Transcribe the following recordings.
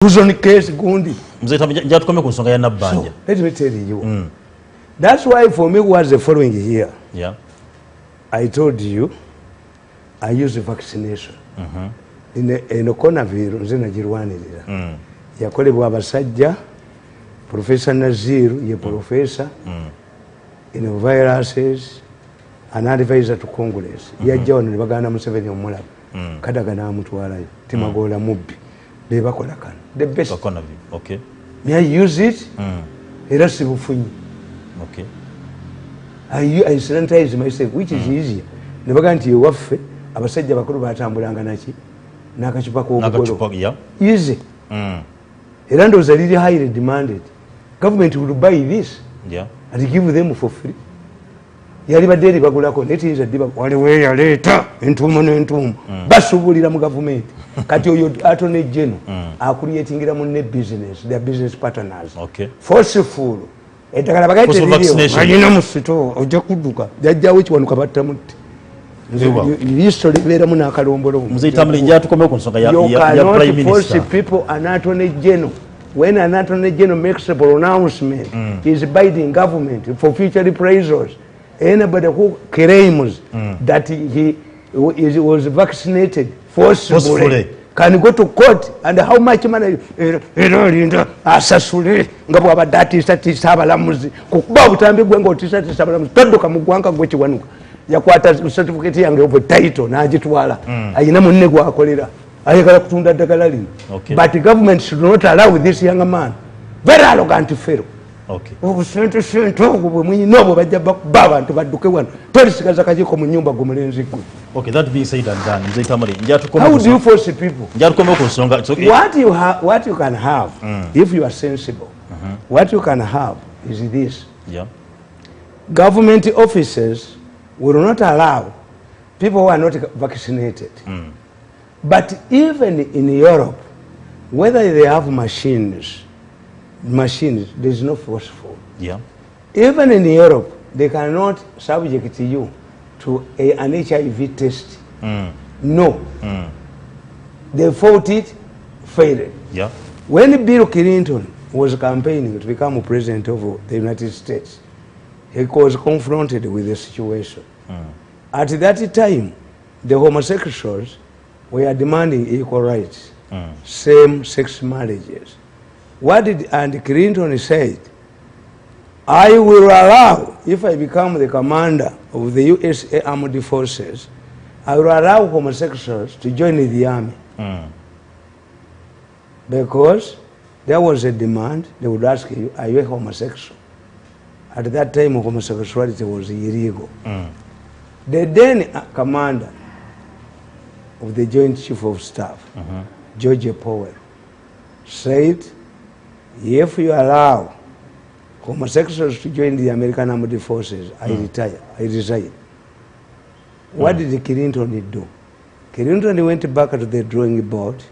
who's on case gundi njatukomye ku nsonga ya nabbanja. Let me tell you. That's why for me was the following here. Yeah. I told you I use vaccination. In a coronavirus nze nagirwanirira. Yakolebwa abasajja Professor Naziru ye professor in viruses an advisor to Congress. Yajja wano ne bagana Museveni omulaba. Kadaga n'amutwalayo Timagola mubbi be bakola kana the best. Okay. May I use it? Era sibufunyi. Okay. I sanitize myself, which is easier. Ne baga nti ewaffe abasajja bakulu batambulanga naki n'akacupa k'obugolo. Easy. Era ndowooza liri highly demanded. Government will buy this and give them for free. Yali badde eri bagulako netiyinza ddiba waliwo eyaleeta entuumu n'entuumu basuubulira mu gavumenti kati oyo atone general akulietingira munne business, their business partners. Forceful eddagala bagaitealina mu sito ojja kudduka jajjawo ekiwanuka battamutti history beeramu n'akalombolomu. You cannot force people an attorney general. When an attorney general makes a pronouncement, he is binding government for future reprisals. Anybody who claims that he was vaccinated forcibly can go to court, and how much money asasule nga bw'abadde atiisatiisa abalamuzi kukuba obutambi gwe ng'otiisatiisa abalamuzi todduka mu ggwanga gwe kiwanuka yakwata certificate yange of title n'agitwala ayina munne gwakolera ayagala kutunda ddagala lino. But the government should not allow this young man, very arrogant fellow. Obusente obwo bwe muyina obwo bajja bakuba abantu badduke wano tolisigaza kakiiko mu nnyumba gwe mulenzi gwe. That being said and done, how do you force people? What you can have, if you are sensible, what you can have is this. Government officers will not allow people who are not vaccinated. But even in Europe, whether they have machines, there is no forceful. Even in Europe, they cannot subject you to an HIV test. No. They fought it, failed. When Bill Clinton was campaigning to become president of the United States, he was confronted with the situation. At that time, the homosexuals were demanding equal rights, same-sex marriages. And Clinton said, I will allow, if I become the commander of the USA Armed Forces, I will allow homosexuals to join the army. Because there was a demand, they would ask you, are you a homosexual? At that time, homosexuality was illegal. The then commander of the Joint Chief of Staff, George Powell, said, if you allow homosexuals to join the American Armed Forces, I resign. What did Clinton do? Clinton went back to the drawing board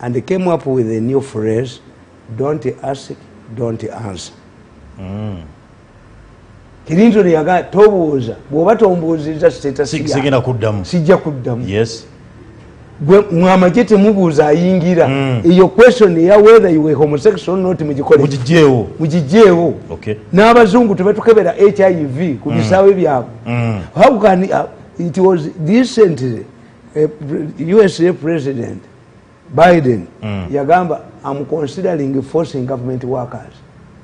and came up with a new phrase, don't ask, don't answer. Clinton yaga tobuuza bw'oba tombuuzizza status sijja kuddamu. Gwe mwamagye temubuuza ayingira eyo question ya whether you were homosexual or not mugijjeewo n'abazungu tebatukebera HIV ku bisaawe byabwe. How can it was recently USA President Biden yagamba I'm considering forcing government workers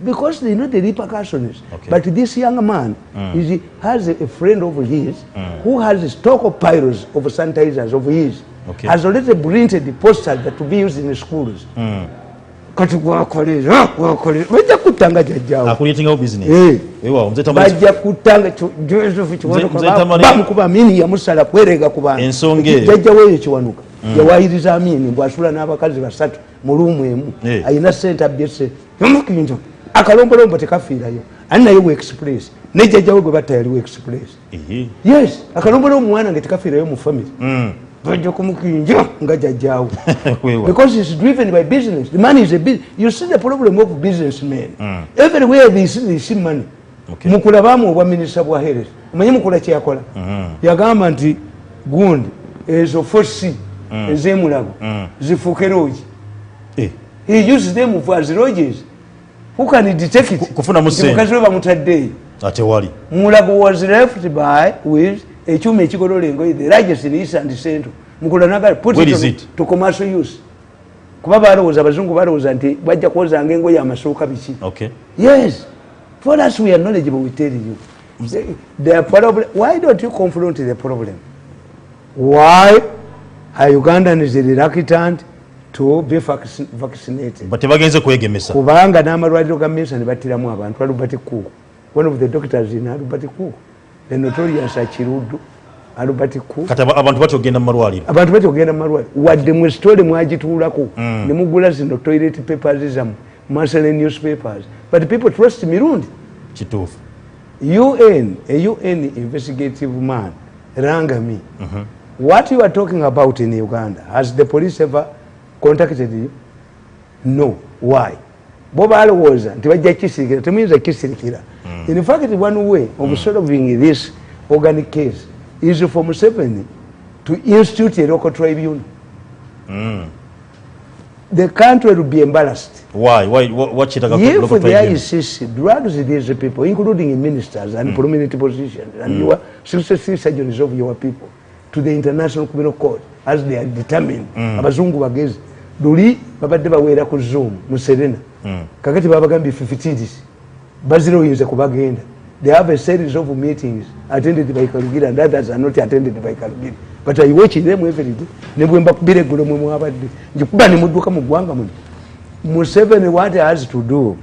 because they know the repercussions. But this young man has a friend of his who has a stockpiles of sanitizers of his. Has already printed the posters that to be used in the schools. Kati gwakolera bajja kutanga jajjawo akuleetingawo business bajja kutanga Joseph Kiwanuka bamukuba amini yamusala kwerega ku bantu ensonge jajjawo eyo Kiwanuka yawayiriza amini bwasula n'abakazi basatu mu luumu emu ayina sente abyese yamukinjo akalombolombo tekafiirayo ani naye we express ne jajjawo gwe batta yali we express. Yes, akalombolombo mwana nge tekafiirayo mu family because it's driven by business. The money is a business. You see the problem of businessmen. Everywhere they see money. Mukulabamu obwa minisita bwa health. Omanyi mukula kye yakola. Yagamba nti gundi ezo fosi ez'emulago zifuuke loogi. He uses them for as lodges. Who can detect it? Kufuna musenge. Mukazi we bamutadde. Ate wali. Mulago was left by with a chuma ekigololengo, the largest in East and Central. Mukula naga put it to commercial use. Kuba balowooza abazungu balowooza nti bajja kwozanga engoye amasuuka biki. Okay. Yes. For us we are knowledgeable, we tell you. The problem, why don't you confront the problem? Why are Ugandans reluctant to be vaccinated? But tebagenze kwegemesa. Kubanga n'amalwaliro ga Mesa ne battiramu abantu. Albert Cook, one of the doctors in Albert Cook, the notorious Achirudu, Albert Cook. Kati abantu batyo ogenda mu malwaliro. Abantu batyo ogenda mu malwaliro. Wadde mu story mwagituulako ne mugula zino toilet papers zamu, Marshall newspapers. But people trust Mirundi. Kituufu. a UN investigative man rang me. What you are talking about in Uganda, has the police ever contacted you? No. Why? Boba was in fact, one way of solving this organic case is for Museveni to institute a local tribunal. The country will be embarrassed. Why? What should I go if the ICC drugs these people, including ministers and prominent positions, and you are 63 surgeons of your people, to the International Criminal Court, as they are determined, abazungu bagezi, duli babadde bawera ku Zoom, Muserena, kakati babagambi 50 baziro yinze kubagenda. They have a series of meetings attended by Kalugira and others are not attended by Kalugira. But I watch them every day. Nebwemba kubire gulo mwe mwabadde. Njikuba ni mudduka mu gwanga muno. Museveni, what he has to do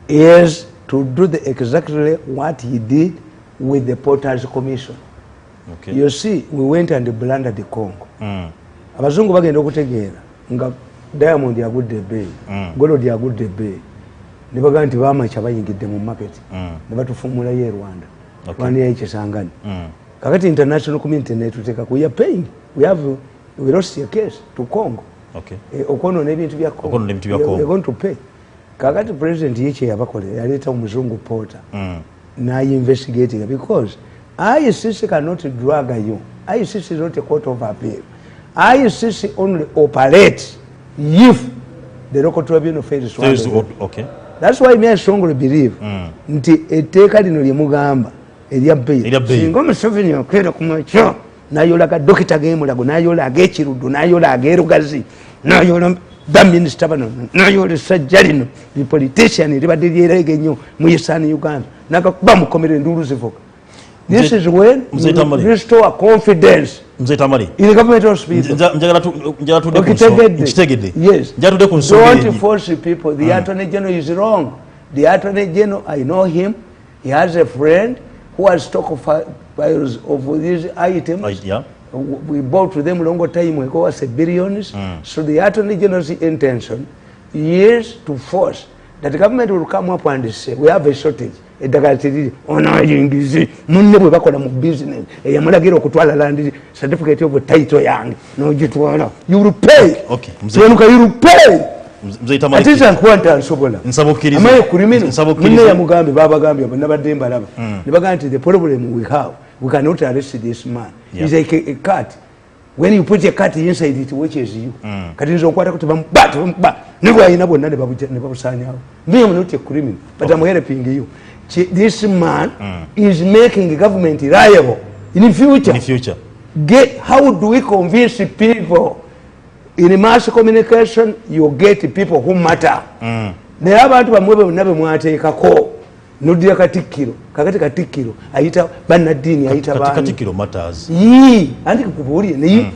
is to do exactly what he did with the Porters Commission. Okay. You see, we went and blundered the Congo. Abazungu bagenda okutegeera nga Diamond yagudde ebbeeyi, Gold yagudde ebbeeyi. Ne bagamba nti bamacha bayingidde mu market. Ne batufumulayo e Rwanda. Rwanda yayikisangani. Kakati international community netuteka ku, we are paying. We lost a case to Congo. Okay. Okono n'ebintu bya Congo. We are going to pay. Kakati president yiche yabakole yaleta omuzungu Porter. Investigating because ICC cannot drag you. ICC is not a court of appeal. ICC only operates if the local tribunal fails to. Okay. That's why I strongly believe nti etteeka lino lye mugamba erya bbeeyi singa Museveni okwera ku makyo n'ayola Dokita Gemulago n'ayola ag'Ekirudu n'ayola ag'Erugazi n'ayola baminisita bano n'ayola essajja lino lipolitician libadde lyerege nnyo mu Eastern Uganda n'agakuba mukomera enduulu zivuga. This is when you restore confidence in the government hospital. Yes. Don't force people. The Attorney General is wrong. The Attorney General, I know him. He has a friend who has stockpiles of these items. We bought to them a long time ago as billions. So the Attorney General's intention is to force that the government will come up and say, we have a shortage. Onayingizi munne bwe bakola mu business eyamulagira okutwala land certificate of title yange n'ogitwala, you will pay. Okay, you will pay. Mzee Tamale atisa nkwanta nsobola nsabukiriza amaye kulimino munne yamugambe babagambye nabadde mbalaba ne bagamba nti the problem we have, we cannot arrest this man. He's like a cat. When you put a cat inside, it watches you. Kati nzo kwata kuti bamba nebo ayina bonna ne babusanyawo. Me am not a criminal, but I'm helping you. This man is making the government reliable in the future. How do we convince people? In mass communication, you get people who matter. There are abantu bamwe nabe mwateekako nodira Katikkiro, kakati Katikkiro ayita bannaddiini ayita bani Katikkiro matters. Andi kubuulire ne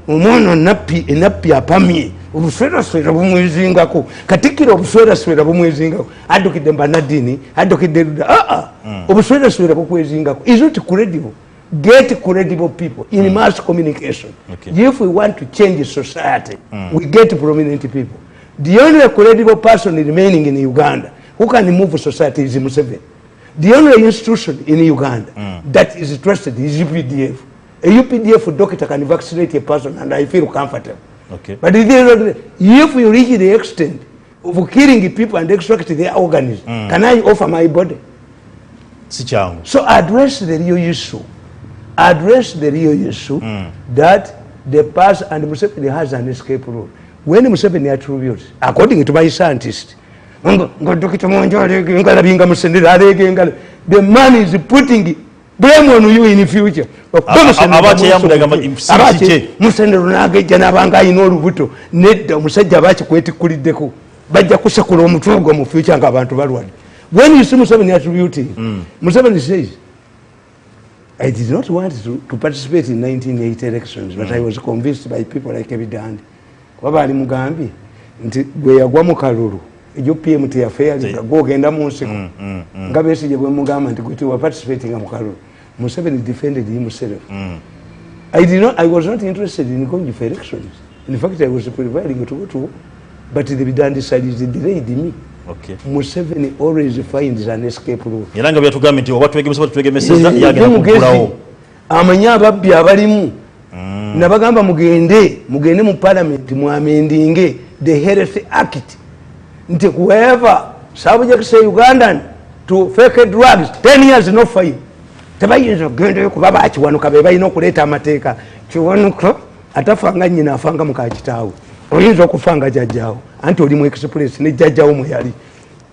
omwana nappi apamye obuswera bumwezingako. Katikkiro obuswera bumwezingako addukidde bannaddiini addukidde obuswera bukwezingako. Is not credible. Get credible people in mass communication. If we want to change society, we get prominent people. The only credible person remaining in Uganda who can move society is Museveni. The only institution in Uganda that is trusted is UPDF. A UPDF doctor can vaccinate a person and I feel comfortable. But if we reach the extent of killing people and extracting their organs, can I offer my body? So address the real issue. Address the real issue that the person, and Museveni has an escape route. when Museveni attributes, according to my scientist, the man is putting blame on you in the future. When you see Museveni attributing, Museveni says, I did not want to participate in 1980 elections, but I was convinced by people like Evidandi. Wabali Mugambi, we are Guamukaluru, you PMT affair, go and Amonsi. Gabesi Mugam and we were participating in Mukaru. Museveni defended himself. I was not interested in going for elections. In fact, I was preparing to go to, but the Evidandi decided to delay me. Okay. Museveni always finds an escape route. Yalanga bya tugamenti watu wegemesa tuwegemeseza yagenda kukulawo. Amanya ababbi abalimu. Nabagamba mugende mu parliament mu amendinge the Health Act. Nti whoever subjects a Ugandan to fake drugs 10 years no fine. Tebayinza kugenda kubaba akiwanuka be bayina okuleta amateeka. Kiwanuka atafanga nyina afanga mukakitawo. Oyinza okufanga jajjawo anti oli mu express ne jajjawo mwe yali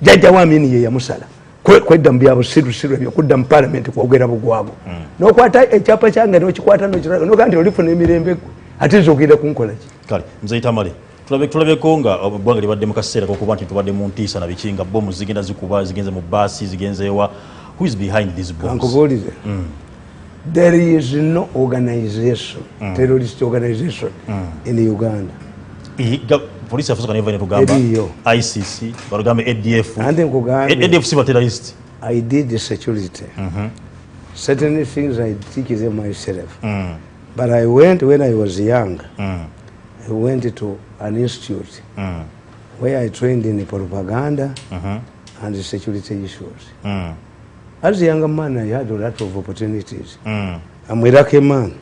jajjawo amini ye yamusala kwedda mbyabo siru ebyo kudda mu parliament kwogera bugwabo nokwata ekyapa kyange nokikwata nokandi olifuna emirembe ate zogenda kunkola ki kale mzee Tamale tulabeko nga bwange libadde mu kaseera kokuba nti tubadde mu ntiisa na bikinga bomu zigenda zikuba zigenze mu basi zigenze ewa who is behind these bombs there is no organization terrorist organization in Uganda. Police officer can even Uganda, ICC, Barugame ADF. ADF is terrorist. I did the security. Certain things I teach them myself. But I went when I was young. I went to an institute where I trained in propaganda and the security issues. As a young man, I had a lot of opportunities. I'm a lucky man.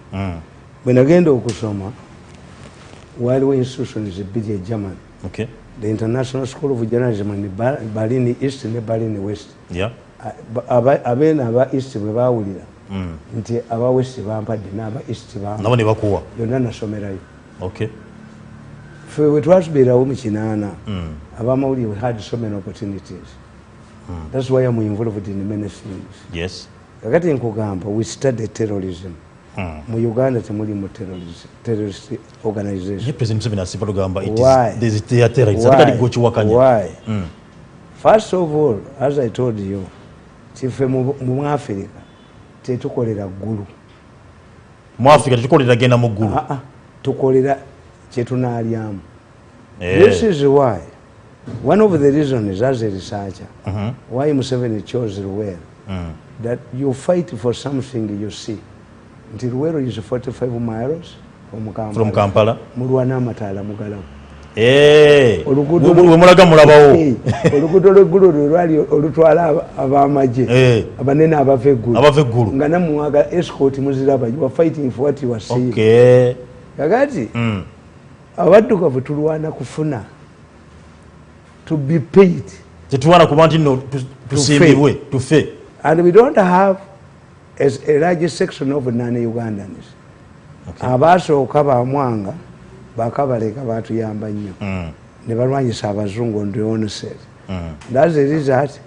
When I get to Kusoma, while institution is a bit German. Okay. The International School of Journalism in Berlin East and Berlin West. Yeah. Aba East bawulira. Nti aba West bampadde n'aba East bampa. Nabo ne bakuwa. Yonna nasomerayo. Okay. We twasubiirawo mu kinaana. Abamawulire we had so many opportunities. That's why I'm involved in many things. Yes. Kakati nkugamba we studied terrorism. Mu Uganda temuli mu terrorist organization. President Museveni asipalugamba it Why? Is theater it's not go chiwakanya. Why? First of all, as I told you, chife mu Africa tetukolera ggulu. Mu Africa tetukolera genda mu ggulu. Tukolera kyetunaalyamu. This is why one of the reasons as a researcher why Museveni chose Luwero that you fight for something you see. Until Luwero is 45 miles from Kampala. Mulwana amatala mugalawo. Mulaga mulabawo. Oluguudo lw'eggulu lwali olutwala ab'amagye. Abanene abava eggulu. Nga namuwaga escort muziraba. You are fighting for what you are saying. Okay. Kakati abaddugavu tulwana kufuna to be paid. Tetulwana kuba nti no tusimbibwe tufe. And we don't have as a large section of non-Ugandans. Abasooka bamwanga bakabaleka batuyamba nnyo ne balwanyisa abazungu on the onset. That's the result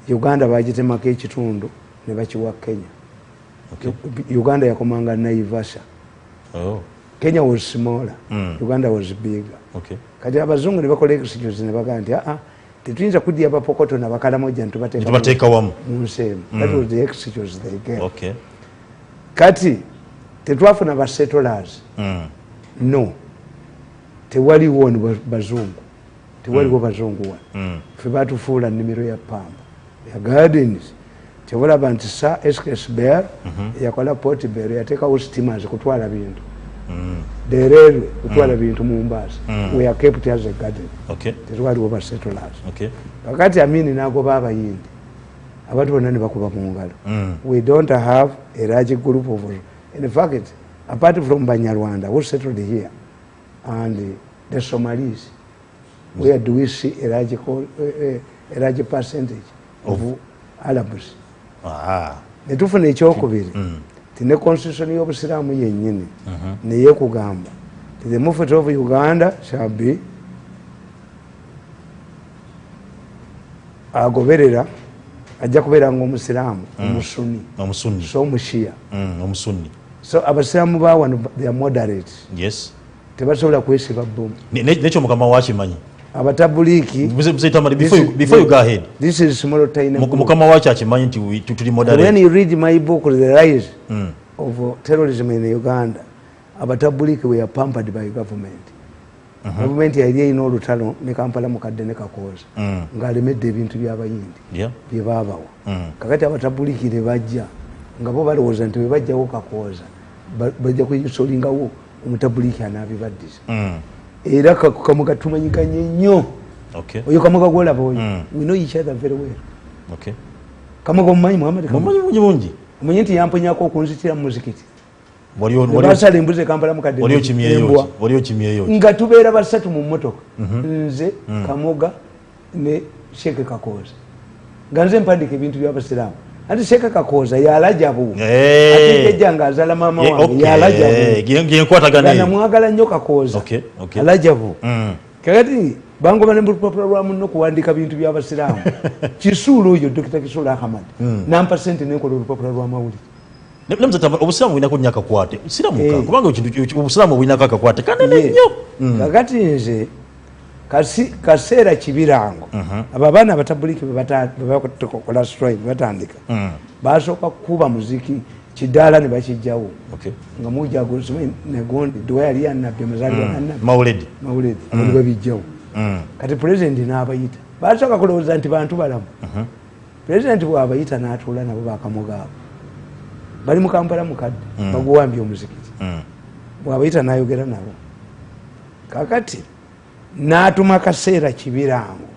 Uganda bagitemako ekitundu ne bakiwa Kenya. Uganda yakomanga Naivasha. Kenya was smaller. Uganda was bigger. Kati abazungu ne bakola excuse ne bagamba nti tetuyinza kudya bapokoto na bakalamoja ntubateeka wamu. That was the excuse they gave. Kati tetwafuna ba settlers. No. Tewaliwo bazungu. Tewaliwo bazungu wa. Ffe batufuula nnimiro ya pamba. Ya gardens. Tewalaba nti sa SKS Bear yakola Port Bear yateekawo steamers kutwala bintu. The railway kutwala bintu mu Mombasa. We are kept as a garden. Tewaliwo ba settlers. Kakati Amini n'agoba abayindi. Abantu bonna ne bakuba mu ngalo. We don't have a large group of, in fact, apart from Banyarwanda who settled here and the Somalis, where do we see a large percentage of Arabs? Netufuna ekyokubiri. Tine constitution y'obusiraamu yennyini neye kugamba The Mufti of Uganda shall be agoberera ajja kubeera ng'omusiraamu omusunni so omushia omusunni. So abasiraamu ba wano they are moderate. Yes. Tebasobola kwesiba bbomu. Nekyo mukama wakimanyi. Abatabuliki. Before you go ahead. This is small tiny. Mukama wachi akimanyi nti tuli moderate. When you read my book The Rise of Terrorism in Uganda, abatabuliki were pampered by government. Government yali erina olutalo ne Kampala mukadde ne Kakooza ng'alemedde ebintu by'abayindi bye baabawa. Kakati abatabuliki ne bajja nga bo balowooza nti bwe bajjawo Kakooza bajja kuyisolingawo omutabuliki anaabibaddiza. Era Kamuga tumanyiganye nnyo. Oyo Kamuga gwolaba oyo. We know each other very well. Kamuga omumanyi Muhammad Kamuga? Mumanyi mungi. Omanyi nti yamponyako okunzitira mu muzikiti. Basala embuzi Kampala mukadde waliyo kimyeyo nga tubeera basatu mu mmotoka nze Kamuga ne Sheikh Kakooza nga nze mpandika ebintu by'abasiraamu ati Sheikh Kakooza yalajabu ate ejja nga azala maama wange yalajabu namwagala nnyo Kakooza alajabu kakati bangoba ne mulupapula lwa muno kuwandika bintu by'abasiraamu Kisuulu oyo Dr. Kisuulu Ahmad nampa sente nenkola olupapula lwa mawulire. Obusiramu bwina kunya kakwate siramuka kubanga ekintu obusiramu bwina kakwate kanene nnyo. Kakati nze kaseera kibirango abo abaana abatabuliki bebakola strike batandika basooka kuba muziki kidaala ne bakijjawo nga mujago negondi dwe yali yanabbi muzali wananabbi mawuledi abo babijjawo kati pulezidenti n'abayita basooka kulowooza nti bantu balamu pulezidenti bw'abayita n'atuula nabo bakamugaabo bali mu Kampala mukadde baguwambye omuzikiti bw'abayita n'ayogera nabo kakati n'atuma kaseera kibirango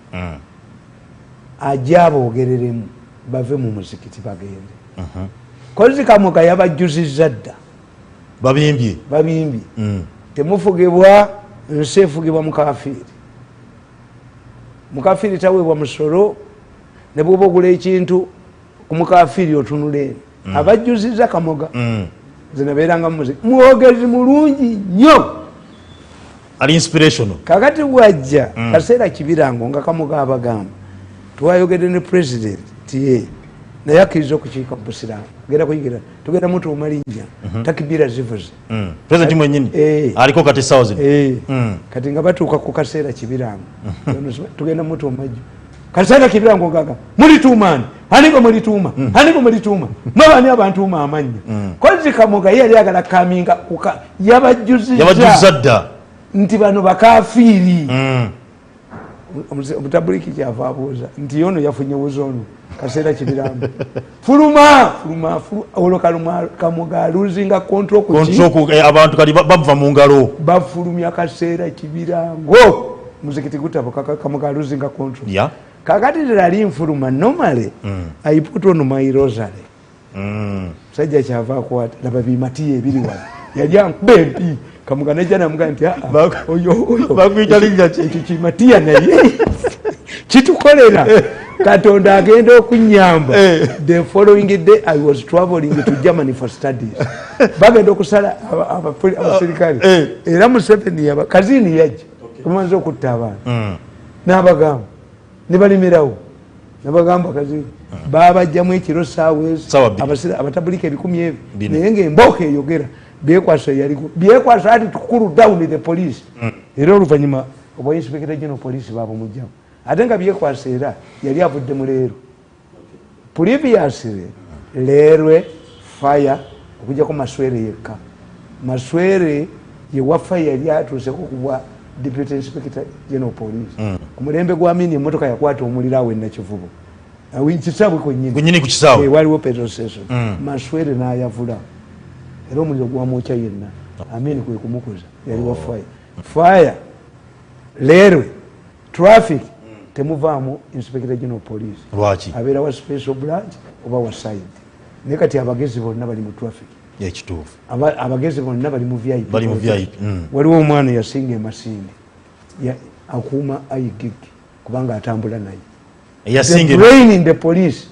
ajja aboogereremu bave mu muzikiti bagende kozi Kamuga yabajjuzizza dda babimbye temufugibwa nsi efugibwa mukafiiri taweebwa musolo ne bw'oba ogula ekintu ku mukafiiri otunule abajjuzizza Kamuga zinabeeranga mu muziki mwogezi mulungi nnyo ali inspirational. Kakati bwajja kaseera kibirango nga Kamuga abagamba twayogedde ne president tiye naye akkiriza okukiika mu busiraamu genda kuyigira tugenda mutuuma linnya takibira zivuze president mwennyini aliko kati 1000 kati nga batuuka ku kaseera kibirango tugenda mutuuma jjo kaseera kibirango gaga mulituumaani aniko mulituuma mwabani abantuuma amanya kozi Kamuga yali agala kaminga yabajjuzizza dda nti bano bakafiiri omutabuliki kyava abuuza nti yono yafunye buzono kaseera kibirango fuluma olwo Kamuga aluzinga control abantu kali bava mu ngalo bafulumya kaseera kibirango muzikiti gutabuka Kamuga aluzinga control kakati ali nfuluma normally I put on my rosary sajja kyava akwata laba bimatiye ebiri wano yali ankubempi Kamuga nejja namuga nti oyo bakuyitalinga kimatiya naye kitukolera Katonda agenda okunyamba. The following day I was traveling to Germany for studies. Bagenda okusala abasirikale era Museveni yaba kazini yajja tumanze okutta abaana n'abagamba ne balimirawo n'abagamba kazini babajjamu ekiro saawa abatabulika ebikumi ebi naye ng'embooka eyogera byekwasa yaliko byekwasa ati tukulu down the police era oluvannyuma obwa inspector general police baabamugjamu ate nga byekwasa era yali avudde mu leero previously leerwe fire okujjako Maswere yekka Maswere yewafa yali atuuseko kubwa deputy inspector general police ku mulembe gwa Amini emmotoka yakwata omuliro awo Nakivubo awinkisaabwe kwennyini ku kisaawe waliwo petrol station Maswere n'ayavula era omuliro gwamwokya yenna Amini kwe kumukuza yali wa fire leerwe traffic temuvaamu inspector general police lwaki abeera wa special branch oba wa side naye kati abagezi bonna bali mu traffic ekituufu abagezi bonna bali mu VIP waliwo omwana yasinga emasindi akuuma igig kubanga atambula naye the brain in the police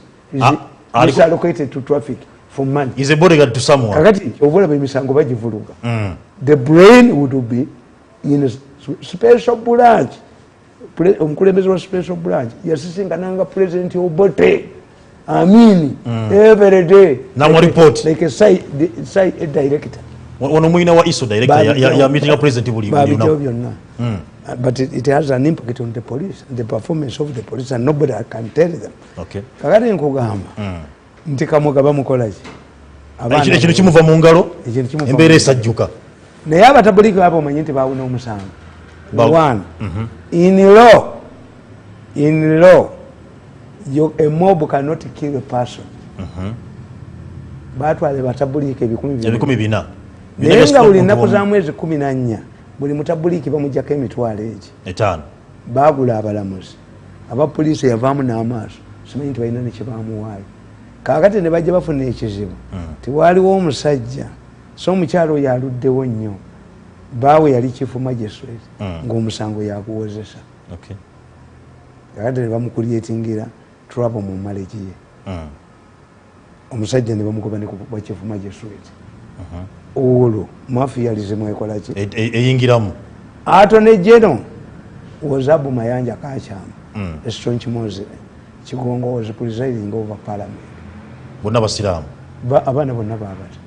is allocated to traffic for money is a bodyguard to someone kakati obulaba emisango bagivuluga the brain would be in a special branch. Omukulembeze wa special branch yasisinkananga president Obote Amini every day na report like a side director ono mwina wa iso director ya meeting president buli byonna. But it has an impact on the police, the performance of the police, and nobody can tell them. Okay. Kakati nkugamba nti Kamoga bamukola ki ekino kimuva mu ngalo embeera esajjuka naye abatabuliki abo omanyi nti baawuna omusango. One, in law, a mob cannot kill a person. Batwale batabuliki ebikumi bina. Naye nga buli nnaku za mwezi 14 buli mutabuliki bamujjako emitwalo egi 5 baagula abalamuzi abapoliisi yavaamu n'amaaso simanyi nti balina nekyebamuwaayo. Kaakati ne bajja bafuna ekizibu tiwaaliwo omusajja so omukyalo oyo aluddewo nnyo baawe yali chief magistrate ng'omusango yaguwozesa. Kakati ne bamukulyetingira trouble mu marriage ye. Omusajja ne bamugoba ne kuba chief magistrate. Olwo mafialism ekola ki eyingiramu. Attorney General was Abu Mayanja Kachama, a staunch Muslim. Kigongo was presiding over parliament. Bonna basiramu. Abana bonna babata.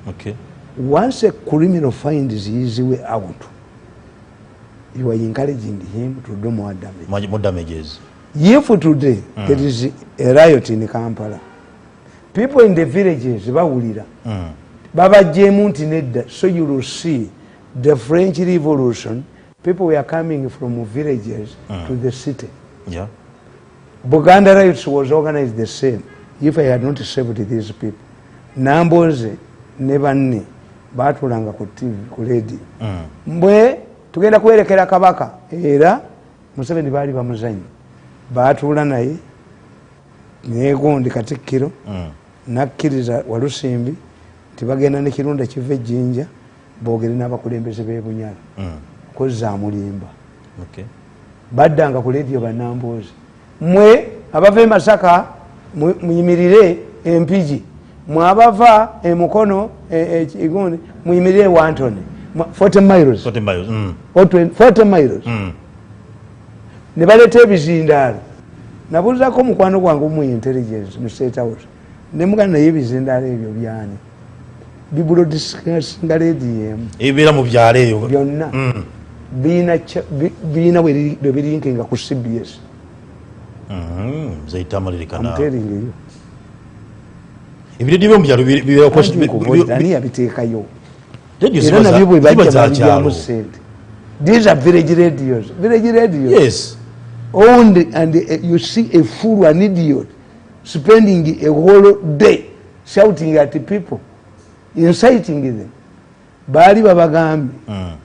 Okay. Once a criminal finds his way out, you are encouraging him to do more damage. More damages. If today there is a riot in Kampala, people in the villages bawulira babajjemu nti nedda. So you will see the French Revolution, people were coming from villages to the city. Yeah. Buganda riots was organized the same. If I had not saved these people, Namboze ne banne batulanga ku TV ku radio. Mbwe tugenda kwerekera kabaka era Museveni baali bamuzanyi batula naye negondi Katikkiro nakkiriza Walusimbi tibagenda ne Kirunda kive Jinja boogere n'abakulembeze b'e Bunyala kozza mulimba. Okay. Baddanga ku radio banambozi mwe abava e Masaka muyimirire empiji mwabava emukono ekigondi muyimirire Wantone 40 miles 40 miles ne baleta ebizindaalo. Nabuuzako omukwano gwange mu intelligence mu State House ne mugana naye ebizindaalo ebyo byani bibulo discussing radio ebibeera mu byalo eyo byonna biina webirinkenga ku CBS. Zaitamalirikana you. Ebiredi byo mu byalo bibeera ani yabiteekayo era nabyo bwe bajja babijjamu ssente. These are village radios. Village radios. Yes. Owned and you see a fool, an idiot, spending a whole day shouting at the people, inciting them. Baali babagambye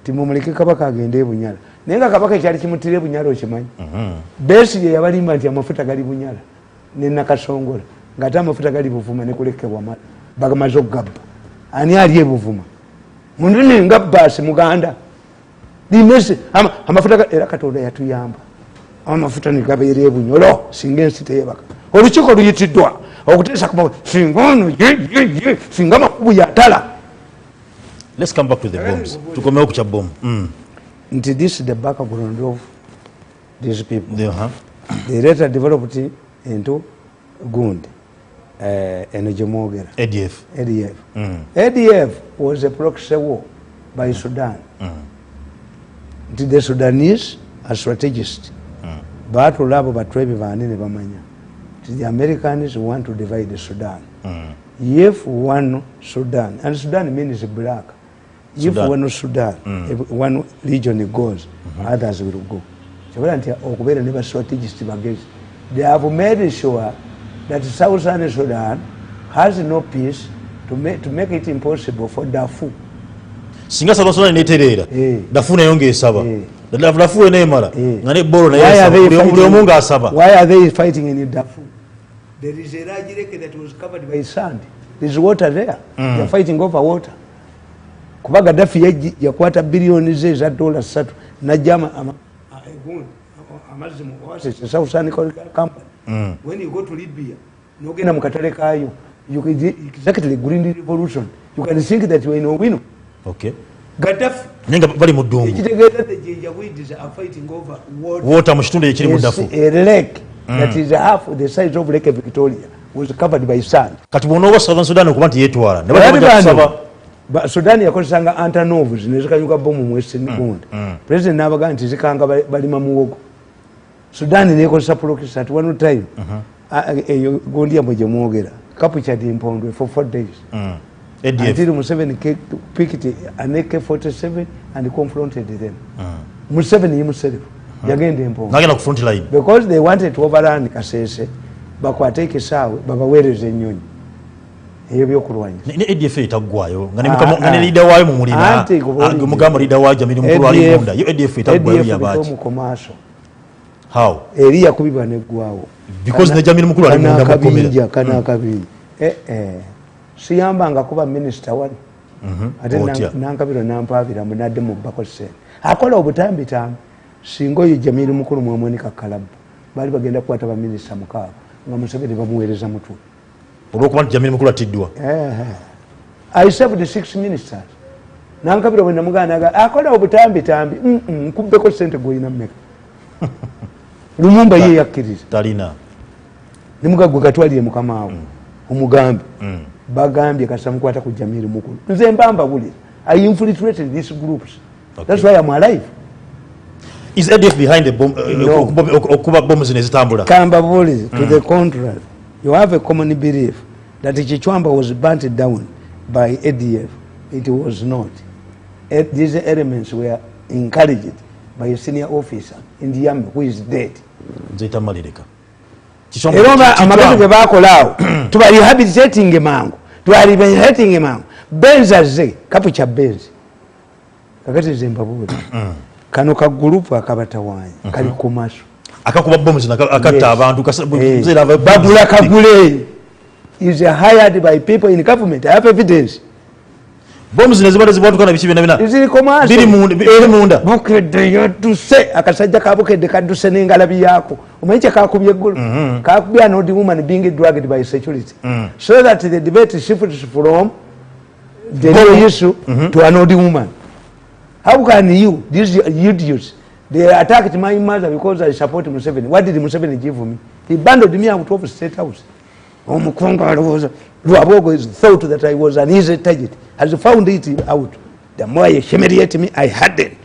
timumuleke kabaka agende Bunyala. Naye nga kabaka ekyali kimutire Bunyala okimanyi. Besigye yabalimba nti amafuta gali Bunyala ne Nakasongola ng'ate amafuta gali Buvuma ne kulekebwa mala bagamaze okugabba. Ani ali e Buvuma? Muntu nga bbaasi Muganda. Limese amafuta era Katonda yatuyamba. Amafuta ne gabeera e Bunyolo singa ensi teyebaka. Olukiiko luyitiddwa okuteesa ku singa ono singa makubu yatala. Let's come back to the bombs. Tukomeo ku kya bomb. This is the background of these people. They later developed into Gundi, Enojemogera. ADF. ADF was a proxy war by Sudan. The Sudanese are strategists. But Labo Batrebi Vanini Bamanya. The Americans want to divide Sudan. If one Sudan, and Sudan means black. If one Sudan, if one region goes, others will go. They have made sure that Southern Sudan has no peace to make it impossible for Darfur. Singa Sudan neterera. Darfur nayonge esaba. Darfur enemala. Ngane boro na yesa. Why are they fighting in Darfur? There is a large lake that was covered by sand. There is water there. They are fighting over water. Kuba Gaddafi yakwata billioni ze za dollars 3 najama amazimu oasis South Sudan company. When you go to Libya nogenda mukatale kayo you can exactly green revolution you can think that you are in a win. Okay. Gaddafi nenga bali mu ddungu ekitegeeza the Janjaweeds are fighting over water mu kitundu ekiri mu Darfur. A lake that is half the size of Lake Victoria was covered by sand. Kati bw'onooba Southern Sudan okuba nti yeetwala ne Sudan yakozesanga antanovs ne zikanyuka bomu mu Western Uganda. President n'abagaa nti zikanga balima muwogo. Sudan nekozesa proxy at one time eyo gondi yamwe gye mwogera captured Mpondwe for 4 days. Until Museveni picked an AK-47 and confronted them. Museveni himself yagenda Mpondwe nagenda ku front line because they wanted to overrun Kasese bakwate ekisaawe babaweereza ennyonyi ebyo byokulwanya ne ADF etaggwayo nga ne leader waayo mu mulina mugamba leader waayo Jamil Mukulu ali munda yo ADF etaggwayo yabaaki how eri yakubibwa neggwawo because ne Jamil Mukulu ali munda mukomera kana kabinja siyambanga kuba minister wali ate nankabiro nampabira munadde mu bakose akola obutambi tambi singo ye Jamil Mukulu mwamweni kakalabu bali bagenda kukwata ba minister mukaaga nga Museveni bamuweereza mutu olwokuba nti Jamil Mukulu atiddwa. I served 6 ministers nankabiro bwe namuganaga akola obutambi tambi nkubbeko sente goyina mmeka Lumumba ye yakkiriza talina nimugagwe katwaliye mukamaawo omugambi bagambye kasa mukwata ku Jamil Mukulu nze mbamba buli I infiltrated these groups. That's why I'm alive. Is ADF behind the bomb? Okuba bombs nezitambula. Kamba buli to the contrary. You have a common belief that Chichwamba was burnt down by ADF. It was not. These elements were encouraged by a senior officer in the army who is dead. Zitamalirika. Eroma amagezi ge bakolaawo tuba rehabilitating mangu tuba rehabilitating mangu benza ze kapu cha benzi kakati Zimbabwe kano ka group akabatawanyi kali kumaso akakuba bombs akatta abantu kasabuzira babula kagule is hired by people in government. I have evidence. Bombs nezibale zibatukana bichi bina bina izili komaso biri munda bukedde yotuse akasajja kabukedde kaduse n'engalabi yako umenye kakubye gulu kakubye an old woman being dragged by security so that the debate shifts from the issue to an old woman. How can you, these idiots, they attacked my mother because I support Museveni. What did Museveni give me? He abandoned me out of State House. Luabogo is thought that I was an easy target. Has found it out. The more you humiliate me, I had it.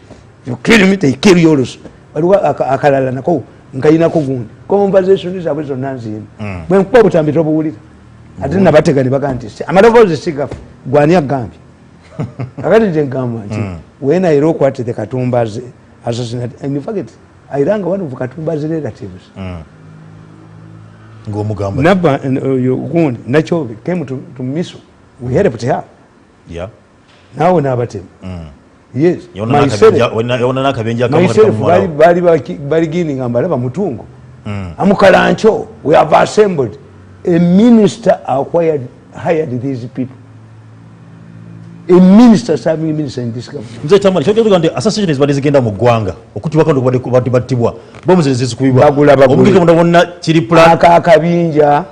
You kill me, they kill yours. Akalala nako nkaina kugundi. Conversation is always on Nancy. When Pope Tambitobo would I didn't have taken the vacancies. I'm not always sick of Guania Gambi. I didn't come when I wrote what the Katumba's assassinate. And you forget, I rang one of Katumba's relatives. Naba and Nacho came to Miso. We had a her. Yeah. Now we have him. Yes. Myself, very beginning, I'm Mutungo. Amukalancho, we have assembled. A minister hired these people. A minister serving a minister in this government. Mzee Tamale, choke tukande assassination is bali zigenda mu gwanga okutiwa kando kubati batibwa bombs zizikubibwa omugike mundabona kiri plan akabinja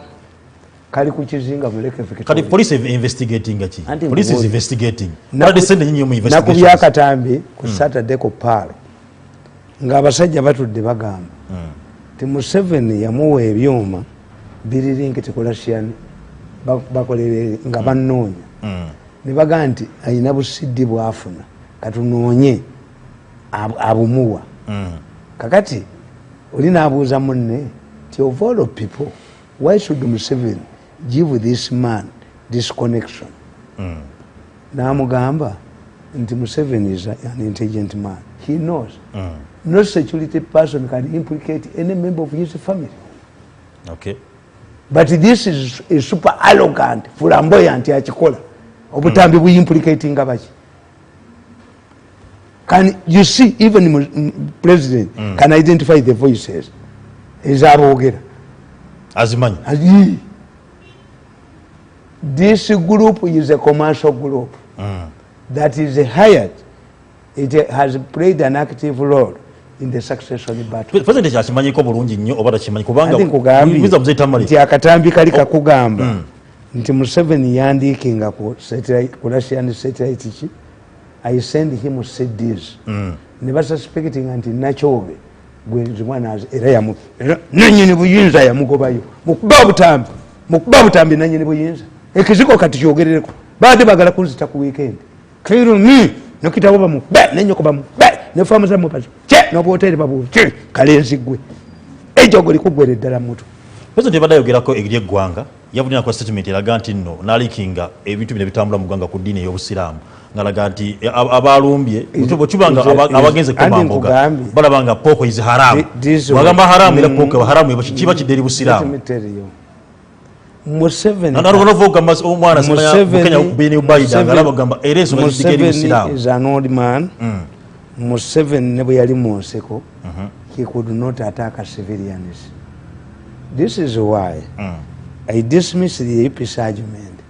kali kuchizinga muleke fikiti kali police investigating achi police is investigating bali sende nyinyi mu investigation nakubya katambi ku Saturday ko palo nga abasajja batudde bagamba ti Museveni yamuwa ebyuma biririnke tekolasian bakolere nga bannoonya nibaga nti ayina busidi bwafuna katunoonye abumuwa kakati olina abuuza munne ti of all of people why should Museveni give this man this connection namugamba nti Museveni is an intelligent man. He knows no security person can implicate any member of his family. Okay, but this is a super arrogant flamboyant achikola obutambi bu implicating abachi. Can you see even president can identify the voices is abogera azimanyi. This group is a commercial group that is hired. It has played an active role in the success of the battle. President asimanyiko bulungi nnyo obata kimanyi kubanga biza Mzee Tamale nti akatambi kali kakugamba nti Museveni yandiikinga ku satellite ku Russian satellite ki I send him CDs. Never suspecting until Nachobe. When as Erayamu. Nanyini Buyinza Yamugobayo. Mukbabutambi Nanyini Buyinza. Ekiziko katichogereko. Bade bagala kunzita ku weekend. Kiro ni nokita baba mu. Nenyo kuba mu. Ne famuza mu pacho. Che no hotel babu. Che kalenzi gwe. Ejo goli kugwere ddala mutu. President badayogerako egirye gwanga. Yavudina kwa statement eraga nti nno nalikinga ebintu bino bitambula mu ggwanga ku ddiini ey'obusiraamu ngalaga nti abalumbye bwekibanga abagenze kumamboga balabanga poko is haramu bagamba haramu era poko haramu kiba kidde eri busiraamu omwana Kenya bini ubayida ngalabagamba era ensonga zidde eri busiraamu is an old man. Museveni ne bwe yali mu nseko he could not attack civilians. This is why I dismiss the AP's argument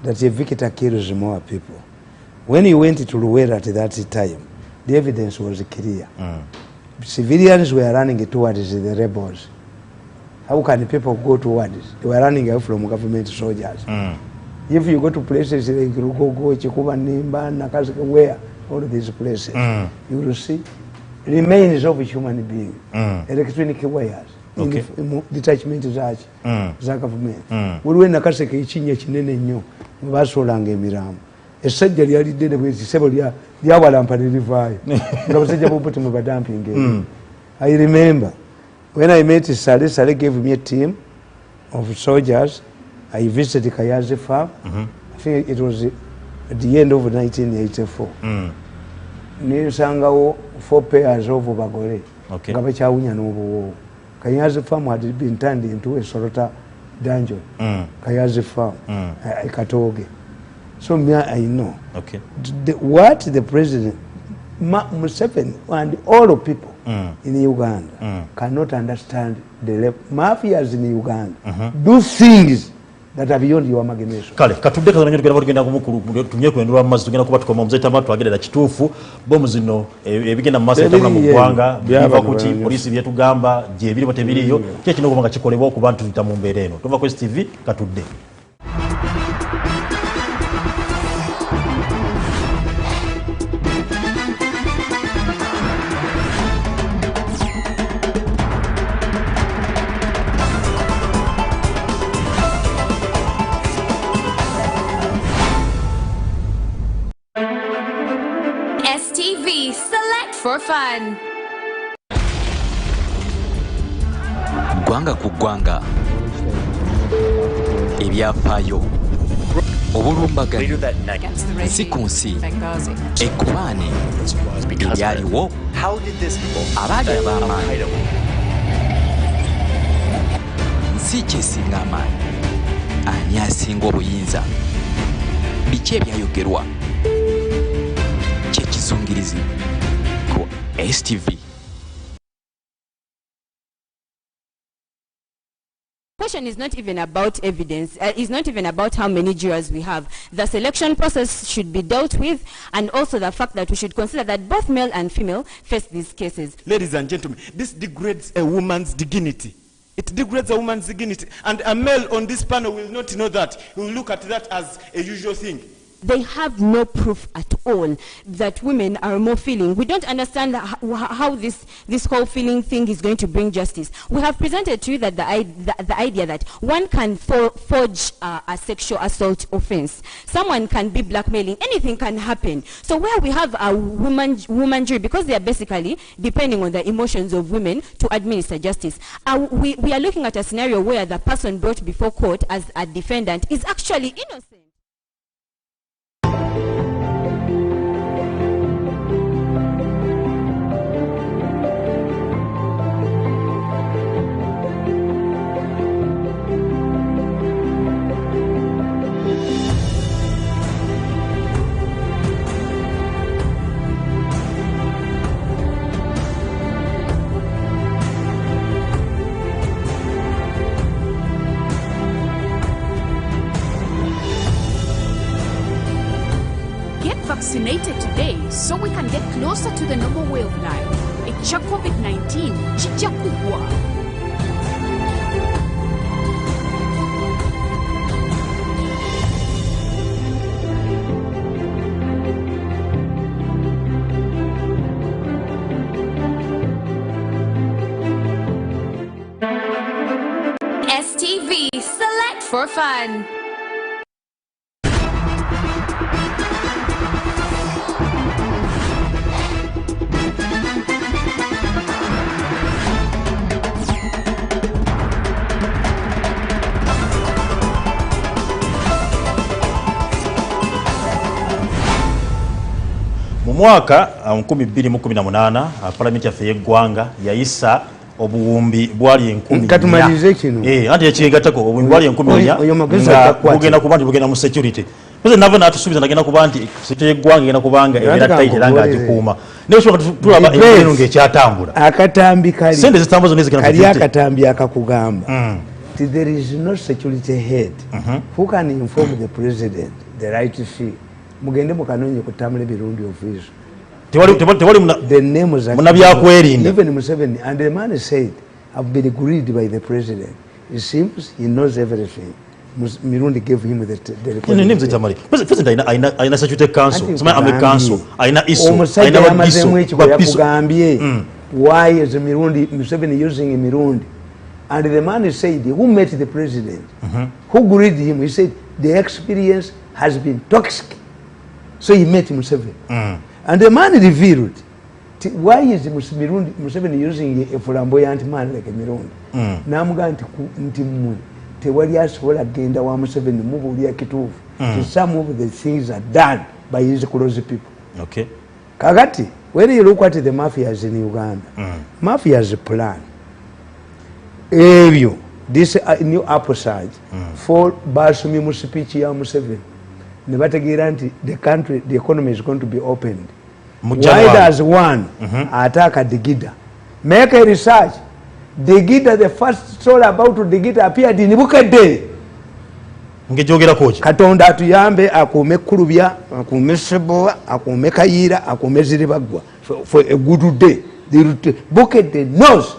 that a victor kills more people. When he went to Luwera at that time, the evidence was clear. Civilians were running towards the rebels. How can people go towards? They were running away from government soldiers. If you go to places like Rugogo, Chikuba, Nimba, Nakasaka, where all of these places, you will see remains of a human being, electronic wires. Okay. Detachment za government. Waliwo Nakaseke ekinnya kinene nnyo basolanga emiramu. Essajja lyali ddene bwe kisebo lyawalampa ne livaayo nga basajja bobuti mu badamping. I remember when I met Sale, Sale gave me a team of soldiers. I visited Kayazi farm. I think it was at the end of 1984. Nisangawo 4 pairs of bagole nga bakyawunya n'obuwoowo. Kayazi farm had been turned into a Sorota dungeon. Kayazi farm, Katoge. So me, I know. Okay. What the president, Museveni, and all the people in Uganda cannot understand the mafias in Uganda do things that are beyond your imagination. Kale katudde kazana nyo tugenda tugenda tunye kwendwa amazi tugenda kuba tukoma muzee Tamale twagenda kituufu bomu zino ebigenda mu maso etambula mu ggwanga biva kuti polisi byetugamba je biri bote biriyo kye kino kubanga kikolebwa ku bantu tutamu mbeere eno tuva ku STV katudde. STV, select for fun. Gwanga ku gwanga ebyafaayo obulumbaganyi si ku nsi ekkubaane ebyaliwo abaali ab'amaanyi nsi kyesinga amaanyi ani asinga obuyinza biki ebyayogerwa kyekizungirizi ku STV. Question is not even about evidence. It's not even about how many jurors we have. The selection process should be dealt with, and also the fact that we should consider that both male and female face these cases. Ladies and gentlemen, this degrades a woman's dignity. It degrades a woman's dignity. And a male on this panel will not know that. He will look at that as a usual thing. They have no proof at all that women are more feeling. We don't understand how this whole feeling thing is going to bring justice. We have presented to you that the idea that one can forge a sexual assault offense. Someone can be blackmailing. Anything can happen. So where we have a woman jury, because they are basically depending on the emotions of women to administer justice, we are looking at a scenario where the person brought before court as a defendant is actually innocent. Vaccinated today so we can get closer to the normal way of life. Echa COVID-19 kijja kugwa. for fun. Mu mwaka 2018 Parliament yaffe y'eggwanga yayisa obuwumbi bwali 10,000. Katumalize kino. Anti yakiregatako obuwumbi bwali 10,000 bugenda kuba nti bugenda mu security. Pese nava n'atusuubiza nagenda kuba nti security y'eggwanga egenda kubanga ebeera tight era ng'agikuuma. Naye sobola tulaba ebintu ng'ekyatambula. Akatambi kali. Sente zitambuza zonna zigenda kali akatambi akakugamba. There is no security head who can inform the president the right fee. Mugende mukanonye ku Tamalemirundi office. Tewali the name was munabyakwerinda. Even Museveni, and the man said, I've been agreed by the president. It seems he knows everything. Mirundi gave him the names of Tamale. President aina security council. I'm a council. Aina iso. Aina wabiso. Why is Mirundi Museveni using Mirundi? And the man said, who met the president? Who greeted him? He said, the experience has been toxic. So he met Museveni. And the man revealed, why is Museveni using a flamboyant man like a Mirundi? Namuga nti mmwe tewali asobola genda wa Museveni mubuulira kituufu. Some of the things are done by his close people. Okay. Kakati, when you look at the mafias in Uganda, mafias plan. This new upside for Basumi mu speech ya Museveni. The country, the economy is going to be opened. Why does one attack at Digida? Make a research. Digida, the first story about Digida appeared in Bukede. Katonda atuyambe akume Kurubya, akume Seboa, akume Kayira, akume Ziribagwa for a good day. Bukede knows.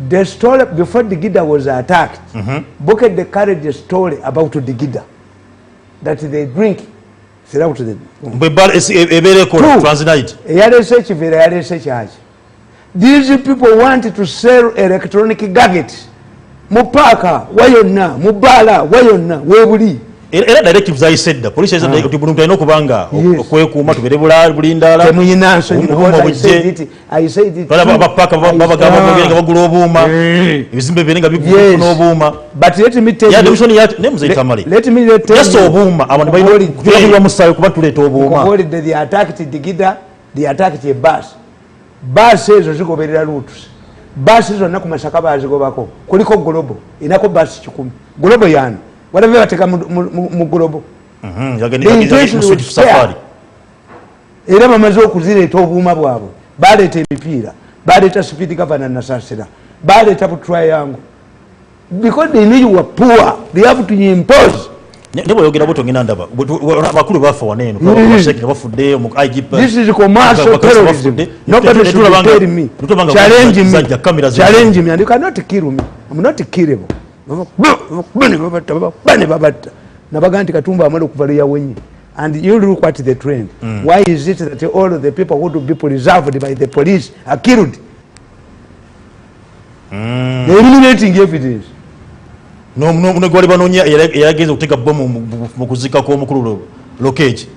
The story before Digida was attacked, Bukede carried the story about Digida that they drink throughout the these people wanted to sell electronic gadgets. Mupaka, wayonna, mubala, wayonna, webuli. Era directives I said the police said that Burundi no kubanga okwekuuma tubere bulindala temuyinanso I said it babapaka babagamba bagenda bagula obuuma ebizimbe birenga bigula n'obuuma but let me tell you Tamale let me tell you just obuuma abantu bayina kutulabirwa musayo kuba tuleeta obuuma they attacked Digida, they attacked a bus ezo zigoberera routes bus zonna ku Masaka bazigobako kuliko Global inako bus 10 Global yani whatever wateka mu Global safari era bamaze okuzireeta obuuma bwabwe baleeta emipiira baleeta speed governor na Sasira baleeta triangle because they knew you were poor they have to impose nebo yogera boto ngina ndaba bakulu bafa waneno basheke bafudde mu IGP. This is commercial terrorism. Nobody should tell me challenge me and you cannot kill me. I'm not killable. Nabaganti Katumba amalo kuvalia wenye. And you look at the trend. Why is it that all of the people who to be preserved by the police are killed? They're eliminating evidence. No gwali banonya yageze kuteka bomu mu kuzika ko mukulu lokeji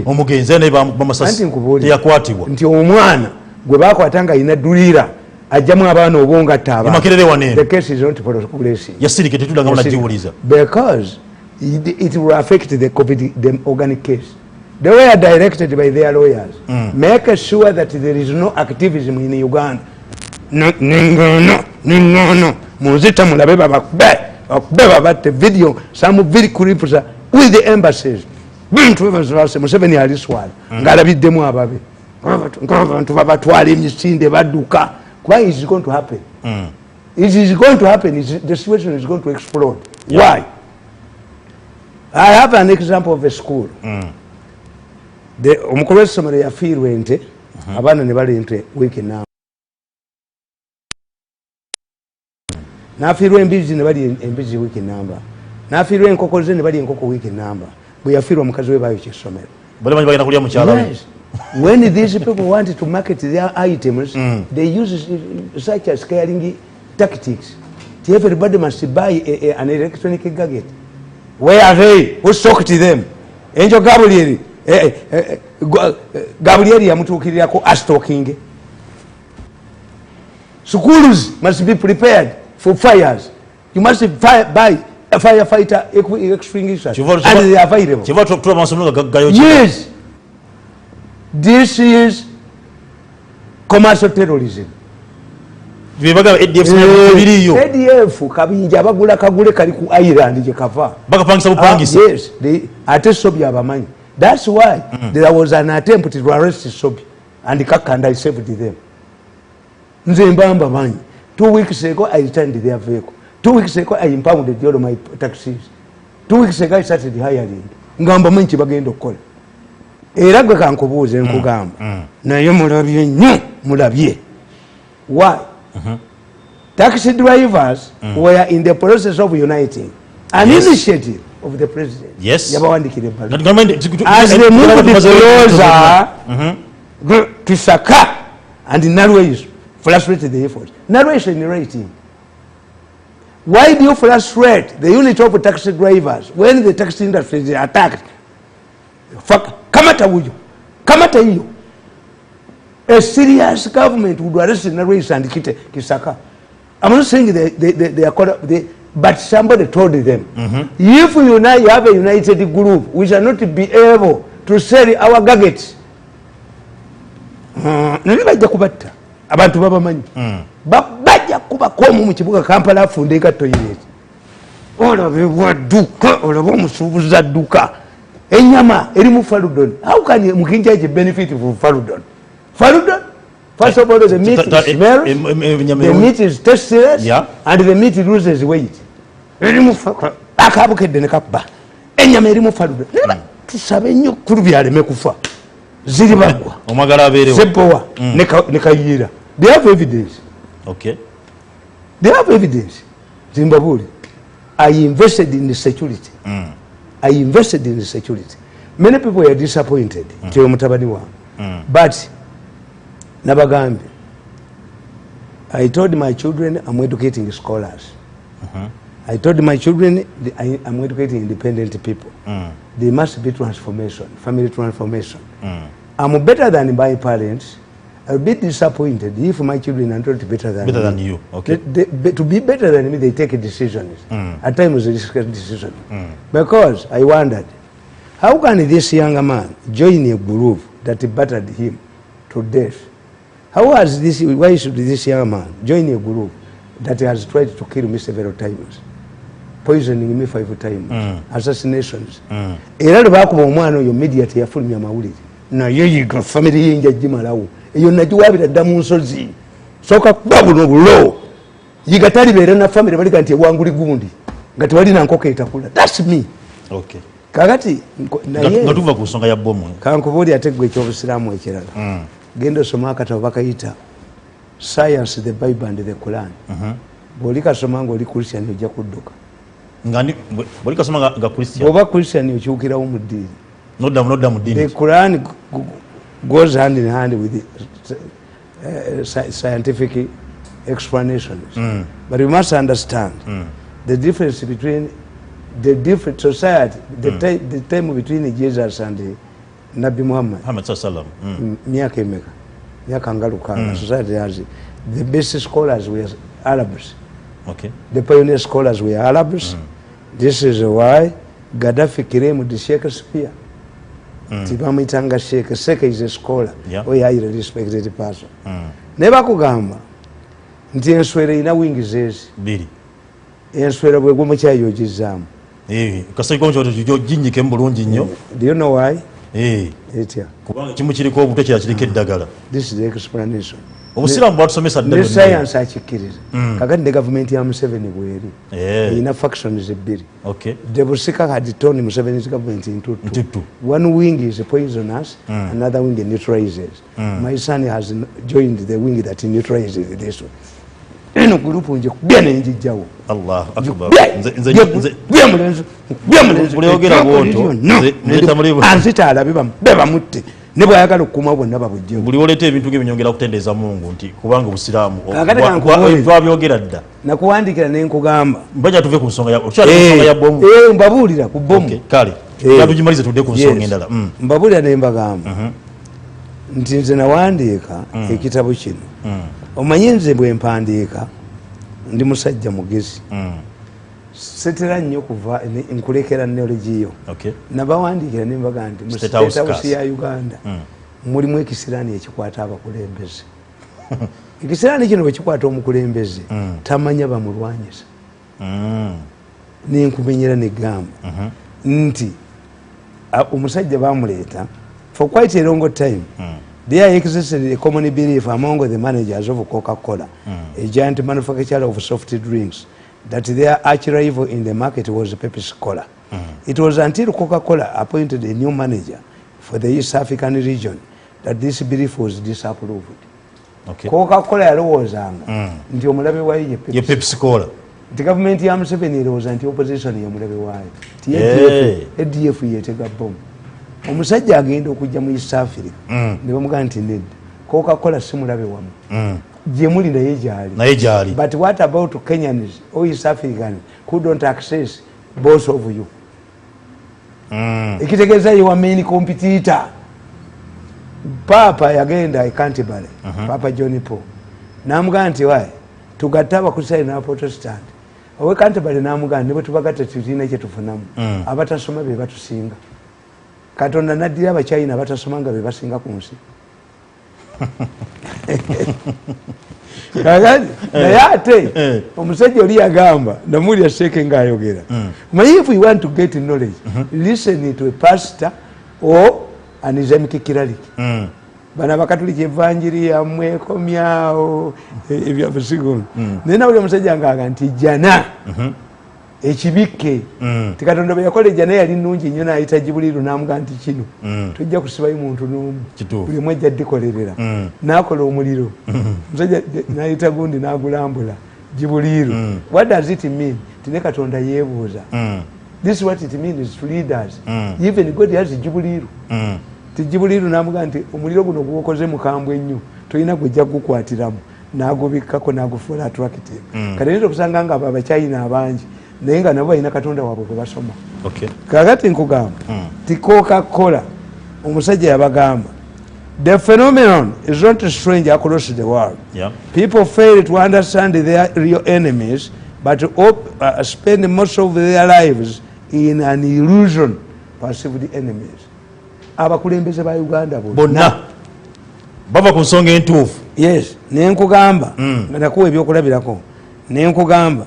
omugenze ne bamasasi yakwatibwa nti omwana gwe bakwatanga ina dulira ajjamu abaana obonga taba makerere wanene the case is not progressive yasirike tetulanga mala jiwuliza because it will affect the COVID the organic case. They were directed by their lawyers. Make sure that there is no activism in Uganda. No muzita mulabe baba the video some very clips with the embassies bintu bavase Museveni aliswala ngalabiddemu ababe abantu babatwala emisinde badduka. Why is it going to happen? It is going to happen. The situation is going to explode. Why? I have an example of a school. The omukulu w'essomero yafiirwa ente abaana ne bali ente wiiki namba nafiirwa embizi ne bali embizi wiiki namba nafiirwa enkoko ze ne bali enkoko wiiki namba bwe yafiirwa omukazi we baayo kyessomero bali bagenda kulya mu kyalo. When these people want to market their items they use such as scaring tactics. Everybody must buy an electronic gadget. Where are they? Who socked them? Angel Gabriel yamutukirako astalking. Schools must be prepared for fires. You must buy a firefighter extinguishers, and they are available. Yes, this is commercial terrorism. ADF kabinja bagula kagule kali ku island je kava bakapangisa bupangisa. Yes, they ate Sobi abamanyi. That's why there was an attempt to arrest Sobi and Kakanda I saved them. Nze mbamba manyi. 2 weeks ago I returned their vehicle. 2 weeks ago I impounded all my taxis. 2 weeks ago I started hiring. Ngamba manyi kibagenda okukola. Era gwe kankubuuze nkugamba. Naye mulabye nnyo mulabye. Why? Taxi drivers were in the process of uniting. An initiative of the president. Yes. As they moved closer to Saka and Narways frustrated the effort. Narways is narrating. Why do you frustrate the unit of taxi drivers when the taxi industry is attacked? Kamata wuyo. Kamata iyo. A serious government would arrest Narways and Kisaka. I'm not saying they are but somebody told them, if you have a united group, we shall not be able to sell our gadgets. Nalibajja kubatta abantu babamanyi babajja kubakomu mu kibuga Kampala afundeka toilet olabe bwadduka olaba omusuubuza dduka enyama eri mu Faludon. How can you Mukinjaji benefit from Faludon? Faludon, first of all, the meat smells, the meat is tasteless, and the meat loses weight. Akabukedde ne kapba enyama eri mu Faludon. Tusabe nnyo kulu byaleme kufa ziri bagwa omagala abeerewo sepowa ne kayira. They have evidence. Okay. They have evidence. Zimbabwe, I invested in the security. I invested in the security. Many people were disappointed. But Nabagambi, I told my children I'm educating scholars. I told my children I'm educating independent people. There must be transformation, family transformation. I'm better than my parents. I'll be disappointed if my children are not better than you. Okay. To be better than me, they take decisions. At times, they discuss decisions. Because I wondered, how can this young man join a group that battered him to death? Why should this young man join a group that has tried to kill me several times, poisoning me 5 times, assassinations? Era bakuba omwana oyo immediately yafulumya amawulire naye yiga family yenja jimalawo eyo nagiwabira dda mu nsozi soka kuba buno bulo yiga talibeera na family balika nti ewanguli gundi nga tewali na nkoko etakula. That's me. Okay. Kakati naye nga tuva ku nsonga ya bomu kankubuulira ategwe ekyobusiraamu ekirala genda osoma akatabo bakayita Science, the Bible and the Quran. Bw'oli kasoma ng'oli Christian ojja kudduka. Bw'oli kasoma nga Christian. Bw'oba Christian okyukirawo mu ddiini. Nodda mu ddiini. The Quran goes hand in hand with the scientific explanations. But we must understand the difference between the different society, the time between Jesus and Nabi Muhammad. Miaka emeka. Miaka ngaluka. Society has the best scholars were Arabs. Okay. The pioneer scholars were Arabs. This is why Gaddafi came to Shakespeare. Tibamitanga Shake is a scholar. We are a respected person. Never kugamba. Nti enswera ina wingi zezi. Biri. Enswera bwe gumukyayo ogizaamu. Kasayiko nti ginnyike bulungi nnyo. Do you know why? Etya. Kubanga kimu kiriko obutwe kya kiriko eddagala. This is the explanation. Obusiraamu bwatusomesa ddala. Ne science akikkiriza. Kakati ne government ya Museveni bweri. Ina factions ebbiri. Okay. The Busika had torn Museveni's government into two. One wing is poisonous, another wing neutralizes. My son has joined the wing that neutralizes this one. Eno group nje kubya ne njijjawo. Allah akbar. anzita alabe bamutte ne bwayagala okukuma bonna babujje buli oleta ebintu gebinyongera kutendeeza Mungu nti kubanga obusiraamu twabyogera dda nakuwandikira nenkugamba mbaja tuve ku nsonga ya bomu mbabuulira ku bomu kale tugimalize tudde ku nsonga endala mbabuulira ne mbagamba nti nze nawandiika ekitabo kino omanyi nze bwe mpandiika ndi musajja mugezi setera nnyo kuva nkulekera knowledge yo nabawandiikira ne mbaga nti mu State House ya Uganda mulimu ekisiraani ekikwata abakulembeze ekisiraani kino bwe kikwata omukulembeze tamanya bamulwanyisa nenkumenyera negamba nti omusajja bamuleeta for quite a long time there existed a common belief among the managers of Coca-Cola, a giant manufacturer of soft drinks, that their arch rival in the market was Pepsi Cola. It was until Coca-Cola appointed a new manager for the East African region that this belief was disapproved. Coca-Cola yalowoozanga nti omulabe waayo ye Pepsi Cola. The government ya Museveni erowooza nti opposition ye omulabe waayo ti ADF yeetega bomu. Omusajja agenda okujja mu East Africa ne bamugamba nti nedda Coca-Cola si mulabe wamu gye muli naye gyali. But what about Kenyans or East Africans who don't access both of you? Ekitegeeza you are main competitor. Papa yagenda Canterbury, Papa John Paul namugamba nti wayi tugatte abakulisaayo n'abaprotestant owe Canterbury namugamba ne bwe tubagatta tulina kyetufunamu abatasoma be batusinga. Katonda naddira abachina batasoma nga be basinga ku nsi. Naye ate omusajja oli yagamba namuli yaseeke ng'ayogera. If you want to get knowledge, listen to a pastor or an Islamic cleric. Bana bakatuliki evanjiri yammwe ekomyawo ebyabusigo. Naye nawulira omusajja ng'aga nti jana ekibikke tikatonda bwe yakola ejja naye yali nnungi nnyo n'ayita Jibuliiru n'amugaa nti kino tujja kusibayo muntu n'omu buli omu ajja ddikolerera n'akola omuliro musajja n'ayita gundi n'agulambula Jibuliiru. What does it mean? Tine katonda yeebuuza. This is what it means to leaders. Even God has Jibuliiru. Jibuliiru n'amugaa nti omuliro guno gukoze mukambwe nnyo tolina gwejja gukwatiramu n'agubikkako n'agufuula attractive. Kati nito okusanga nga abachina abangi naye nga nabo balina katonda waabwe gwe basoma. Kakati nkugamba ti Coca-Cola omusajja yabagamba the phenomenon is not strange across the world. People fail to understand their real enemies but spend most of their lives in an illusion perceived enemies. Abakulembeze ba Uganda bonna bava ku nsonga entuufu. Yes, nenkugamba nga nakuwa ebyokulabirako nenkugamba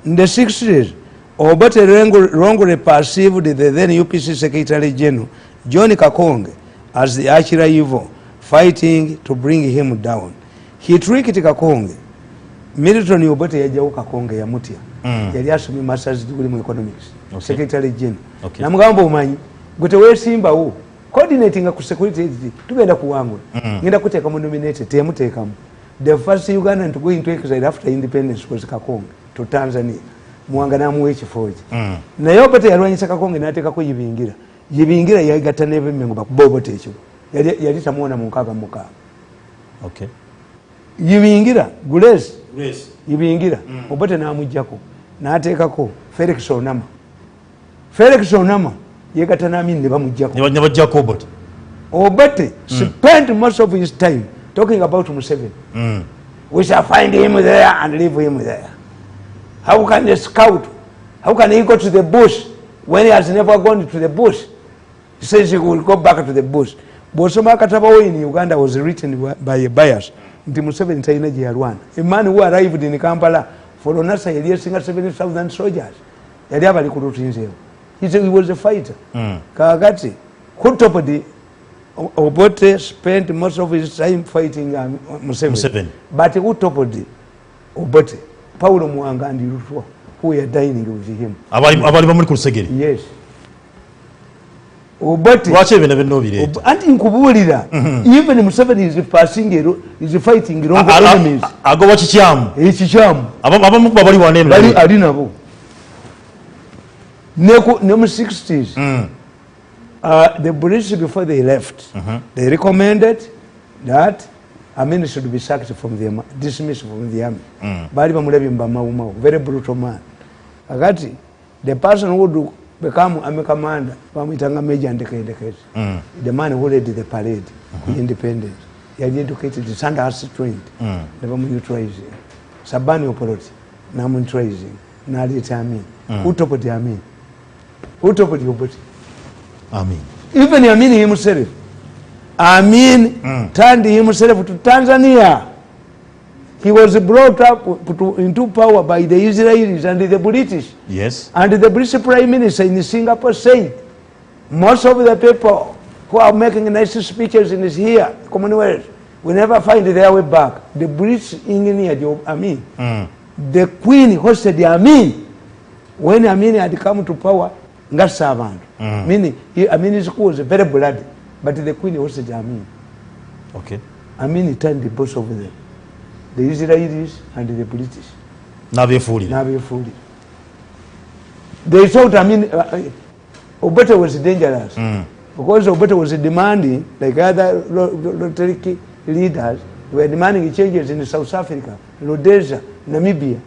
in the 60s Obote wrongly perceived the then UPC Secretary General John Kakonge as the arch rival fighting to bring him down. He tricked Kakonge. Milton Obote yajawo Kakonge yamutya. Yali asomye masters degree mu economics. Secretary General. Namugamba omanyi gwe teweesimbawo coordinating ku security tugenda kuwangula. Ngenda kuteeka mu nominated teyamuteekamu. The first Ugandan to go into exile after independence was Kakonge to Tanzania. Muwanga namuwa ekifo kye. Naye Obote yalwanyisa Kakonge n'ateekako Yibingira yayigatta n'ebemmengo bakuba Obote ekyo. Yali tamuwona mu 6. Yibingira Grace Yibingira Obote n'amuggyako n'ateekako Felix Onama. Felix Onama yegatta n'Amin ne bamuggyako. Ne bajjako Obote. Obote spent most of his time talking about Museveni. We shall find him there and leave him there. How can a scout, how can he go to the bush when he has never gone to the bush? He says he will go back to the bush. Bosoma Katabawo in Uganda was written by a bias. Nti Museveni talina gye yalwana. A man who arrived in Kampala for Onasa yali yasinga 70,000 soldiers. Yali abali ku lutinzeewo. He was a fighter. Kakati Kutopodi Obote spent most of his time fighting Museveni. But Kutopodi Obote Paulo Muwanga and Rutwa, who were dining with him. Abali bamuli ku Lusegere. Yes. Obote. Lwaki ebyo nebinobireta? Anti nkubuulira. Even Museveni is fighting wrong enemies. Agoba kikyamu. Ekikyamu. Abamu bali wane eno. Ali nabo. ne mu 60s the British before they left they recommended that Amin should be sacked from the dismissed from the army. Bali bamulabye mbamawumawo, very brutal man. Agati the person who would become army commander bamwitanga Major Ndekete. The man who led the parade independent. He had educated the Sandhurst trained. Never neutralizing. Sabani Oporoti. Namuntralizing. Nalita Amin. Who topped the Amin? Who topped the Oporoti? Amin. Even Amin himself. Amin turned himself to Tanzania. He was brought up into power by the Israelis and the British. Yes. And the British Prime Minister in Singapore said, most of the people who are making nice speeches in here, Commonwealth, will never find their way back. The British engineered Amin. The Queen hosted Amin. When Amin had come to power, meaning Amin's school was very bloody. But the Queen hosted Amin. Okay. Amin turned the boss of them. The Israelis and the British. Nabefuli. They thought Amin Obote was dangerous. Because Obote was demanding, like other Rotary leaders, were demanding changes in South Africa, Rhodesia, Namibia.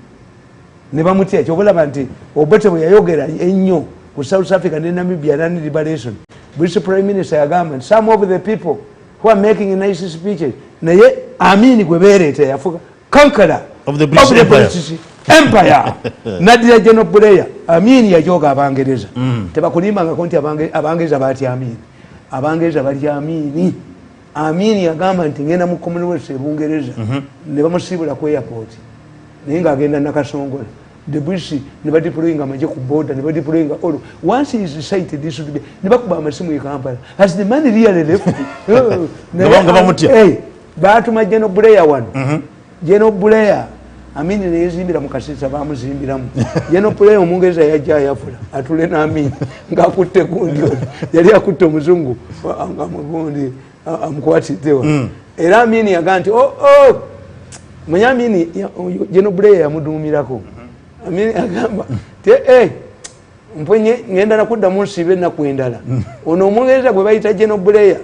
Nebamutia chobola banti Obote we yayogera ennyo ku South Africa and Namibia and liberation. British Prime Minister government, some of the people who are making nice speeches, naye Amin gweberete yafuka conqueror of the British Empire. Nadia General Bureya, Amin yajoga abangereza. Tebakulima nga konti abangereza bati Amin. Abangereza bati Amin. Amin yagamba nti ngenda mu Commonwealth ebungereza. Ne bamusibula ku airport. Naye nga agenda nakasongola. The British never deploying a magic border, never deploying all. Once he is recited, this should be never Masimu Kampala. Has the man really left? Hey, back to my General Bureya one. General Bureya, I mean, in the Zimbira Mukasisa Bamus in Biram. General Bureya Mungeza Yajaya, Atulena Amin, Gapute Kundio, Yadia Kuto Muzungu, I'm quite there. Eramini Aganti, oh, Miami, General Bureya Mudu Miracle. I mean, mponye ngenda nakudda munsibe na kwendala. Ono omwengeza gwe bayita General Bureya.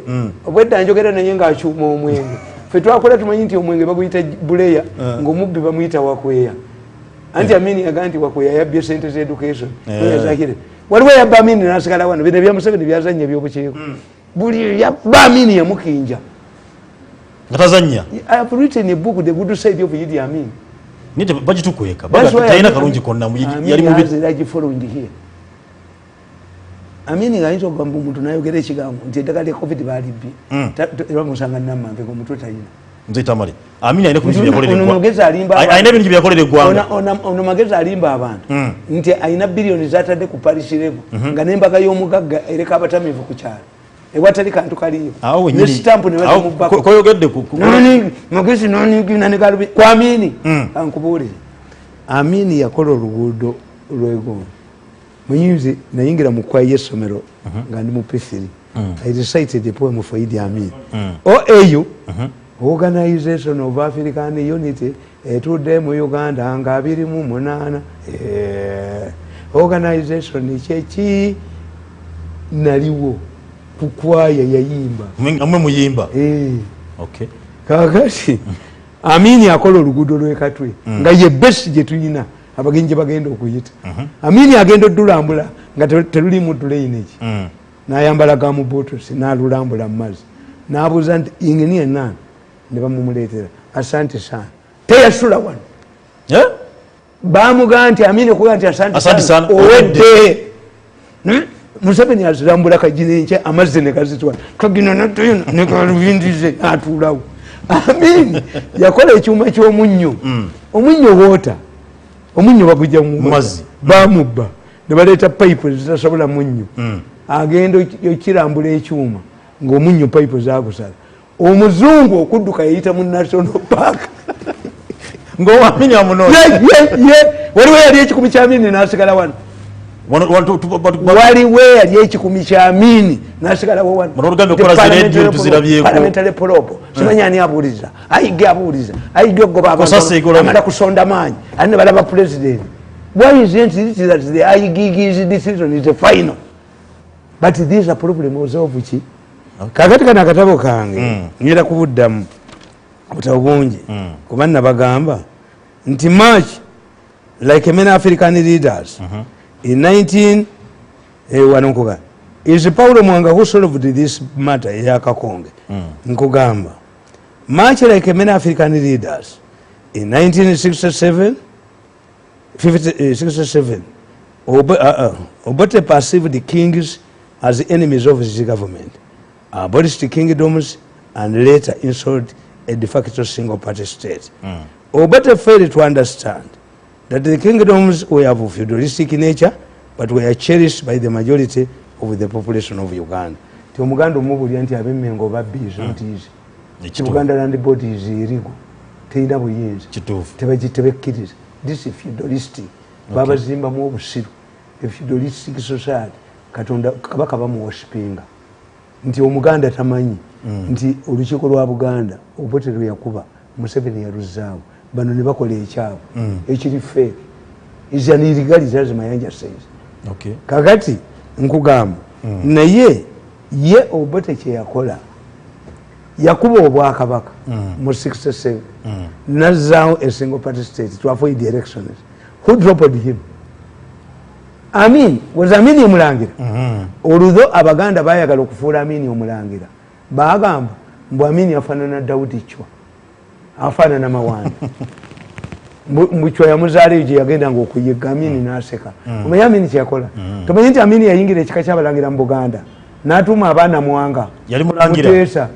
Obwedda njogera naye nga achuma omwenge. Fe twakola tumanyi nti omwenge baguyita Bureya, ng'omubbi bamuyita Wakweya. Anti Amini aganti Wakweya yabbye sente za education. Zakire. Waliwo yabba Amini n'asigala wano. Bino bya Museveni byazannya by'obukiiko. Buli yabba Amini yamukinja. Natazanya. I have written a book, The Good Side of Idi Amin. Nite bagitukweka bagataina kalungi konna yali mu like following here. Amini ngayinza okugamba omuntu nayogera ekigambo nti eddagala lya COVID balibbi bamusanga nammanve ng'omutwe talina. Nze Tamale. Amini ayina kubintu byakolera eggwanga. Ono magezi alimba abantu. Ayina ebintu byakolera eggwanga. Ono magezi alimba abantu. Nti ayina biliyoni zatadde ku parish level nga n'embaga y'omugagga ereka abatamiivu ku kyalo. Ewatali kantu kaliyo. Ne stamp ne bali mu bako. Koyogedde ku. Magezi noni nani galubi. Kwa Amini. Ankubuulire. Amini yakola oluguudo lw'Egombe. Munyuzi nayingira mu kwa y'essomero nga ndi mu P3. I recited a poem for Idi Amin. OAU, Organization of African Unity, etudde mu Uganda nga 28. Organization kyeki naliwo kukwaya yayimba. Amwe muyimba. Okay. Kakati Amini akola oluguudo lw'Ekatwe nga ye best gye tulina abagenyi bagenda okuyita. Amini agenda oddulambula nga terulimu drainage. N'ayambala gamu boots n'alulambula mu mazzi. N'abuuza nti engineer nani? Ne bamumuleetera. Asante sana. Teyasula wano. Baamugaa nti Amini okugaa nti asante sana. Owedde. Museveni azirambula kagina enkya amazzi ne gazitwala. Kagina natuyina ne galubindize atuulawo. Amini yakola ekyuma ky'omunnyo. Omunnyo woota. Omunnyo bagujja mu mazzi. Baamubba. Ne baleeta pipe zitasobola munnyo. Agenda okirambula ekyuma ng'omunnyo pipe zaagusala. Omuzungu okudduka yayita mu National Park. Ng'Amini amunoonya. Waliwo yali ekikumi kya Amini n'asigala wano. Waliwo yali ekikumi kya Amini n'asigalawo wano. Parliamentary probe. Simanyi ani abuuliza. Ayige abuuliza. Ayige ogoba abantu. Amala kusonda maanyi. Ali ne balaba president. Why isn't it that the IGG's decision is the final? But these are problems of which kakati kana katabo kange ngera kubuddamu butabungi kubanna bagamba nti March like many African leaders in 19 wanonkoga is Paulo Mwanga who solved this matter ya Kakonge nkugamba March like many African leaders in 1967 67 Obote perceived the kings as enemies of his government, abolished kingdoms, and later installed a de facto single-party state. Obote failed to understand that the kingdoms were of feudalistic nature, but were cherished by the majority of the population of Uganda. Uganda umubulya nti abemengo babbizo nti izi. Uganda land board is illegal. Teyina buyinza. Tebakkiriza. This is feudalistic. Baba zimba mu obusiru. A feudalistic society. Katonda kabaka bamuworshipinga nti omuganda tamanyi nti olukiiko lwa Buganda Obote lwe yakuba Museveni yaruzaawo bano ne bakola ekyabo ekiri fake is an illegality Mayanja says. Okay. Kakati nkugamba naye ye Obote kye yakola yakuba obwakabaka mu 67 nazzaawo a single party state to avoid the elections. Who dropped him? Amin was Amini Mulangira. Although Abaganda bayagala okufuula Amini Omulangira bagamba mbu Amini afaanana Daudi Chwa afaanana Mawanda mbu Chwa yamuzaala gye yagendanga okuyigga Amini n'aseka. Omanyi Amini kyeyakola? Tomanyi nti Amini yayingira ekika ky'Abalangira mu Buganda n'atuuma abaana Mwanga yali mulangira Muteesa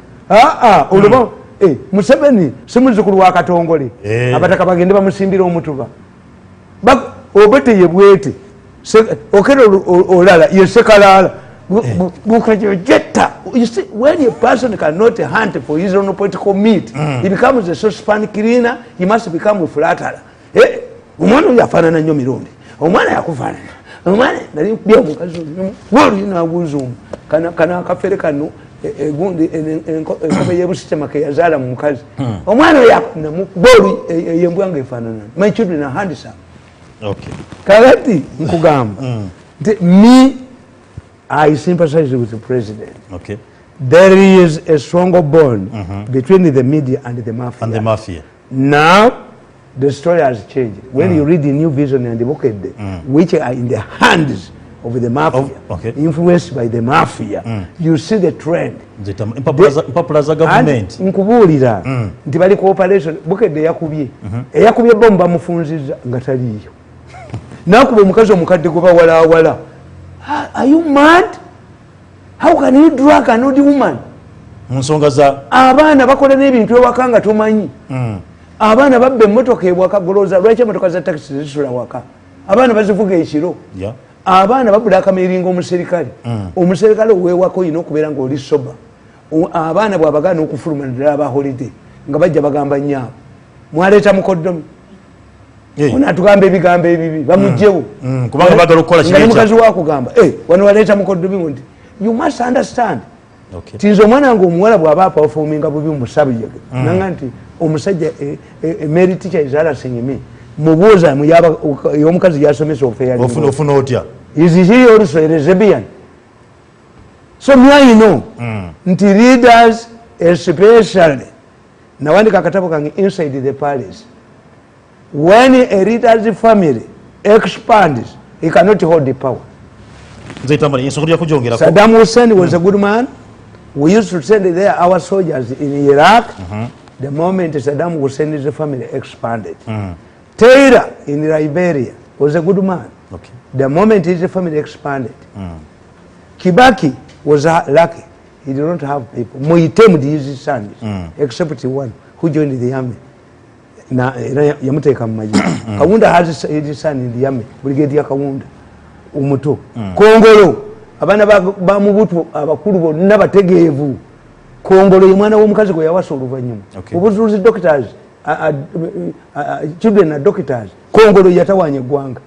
olwo Museveni si muzzukulu wa Katongole abataka bagende bamusimbira omutuba Obote ye bwete okero olala yesekalala bukajeta. You see, when a person cannot hunt for his own political meat, he becomes a saucepan cleaner. He must become a flatterer. Umwana yafanana nnyo Mirundi, omwana yakufaanana, omwana nali bya omukazi wali nabuuza kana akafere kano egundi enkobe y'ebusitema ke yazaala mu mukazi omwana yakuna mu bolu yembwa ngefaanana. My children are handsome. Okay. Kakati nkugamba me I sympathize with the president. Okay. There is a stronger bond between the media and the mafia. Now the story has changed. When you read the New Vision and the Bukede, which are in the hands of the mafia, influenced by the mafia, you see the trend. Popular government. Nkubulira nti bali cooperation Bukede yakubye bomba mufunziza ngataliyo. Nakuba omukazi omukadde gwe bawala. Are you mad? How can you drag an old woman? Nsonga za abaana bakola n'ebintu ewaka nga tomanyi. Abaana babba emmotoka ewaka goloza lwaki emmotoka za taxi zisula waka. Abaana bazivuga ekiro. Abaana babula akameringa omuserikale. Omuserikale owewako olina okubeera ng'oli soba. Abaana bw'abagaana okufuluma ddala aba holiday nga bajja bagamba nyaabo mwaleeta mukoddomi onatugamba ebigambo ebibi bamugjewo kubanga bagala okukola kintu mukazi wakugamba wano waleeta mukoddomi nti you must understand tinze omwana wange omuwala bw'aba performinga bubi musabye nanga nti omusajja Mary teacher is harassing me mubuuza y'omukazi yasomesa ofuna otya is he also a lesbian? So now you know nti leaders especially nawandika akatabo kange inside the palace. When a leader's family expands, he cannot hold the power. Saddam Hussein was a good man. We used to send there our soldiers in Iraq. The moment Saddam Hussein's family expanded. Taylor in Liberia was a good man. The moment his family expanded. Kibaki was lucky. He did not have people. Moitem his sons, except one who joined the army. Yamuteka mu maji. Kawunda has his son in the army. Brigadier Kawunda. Umuto. Kongolo. Abana ba mubutu abakulu bonna bategeevu. Kongolo ye mwana w'omukazi gwe yawasa oluvannyuma. Obuzuuzi doctors, children are doctors. Kongolo yatawanya eggwanga.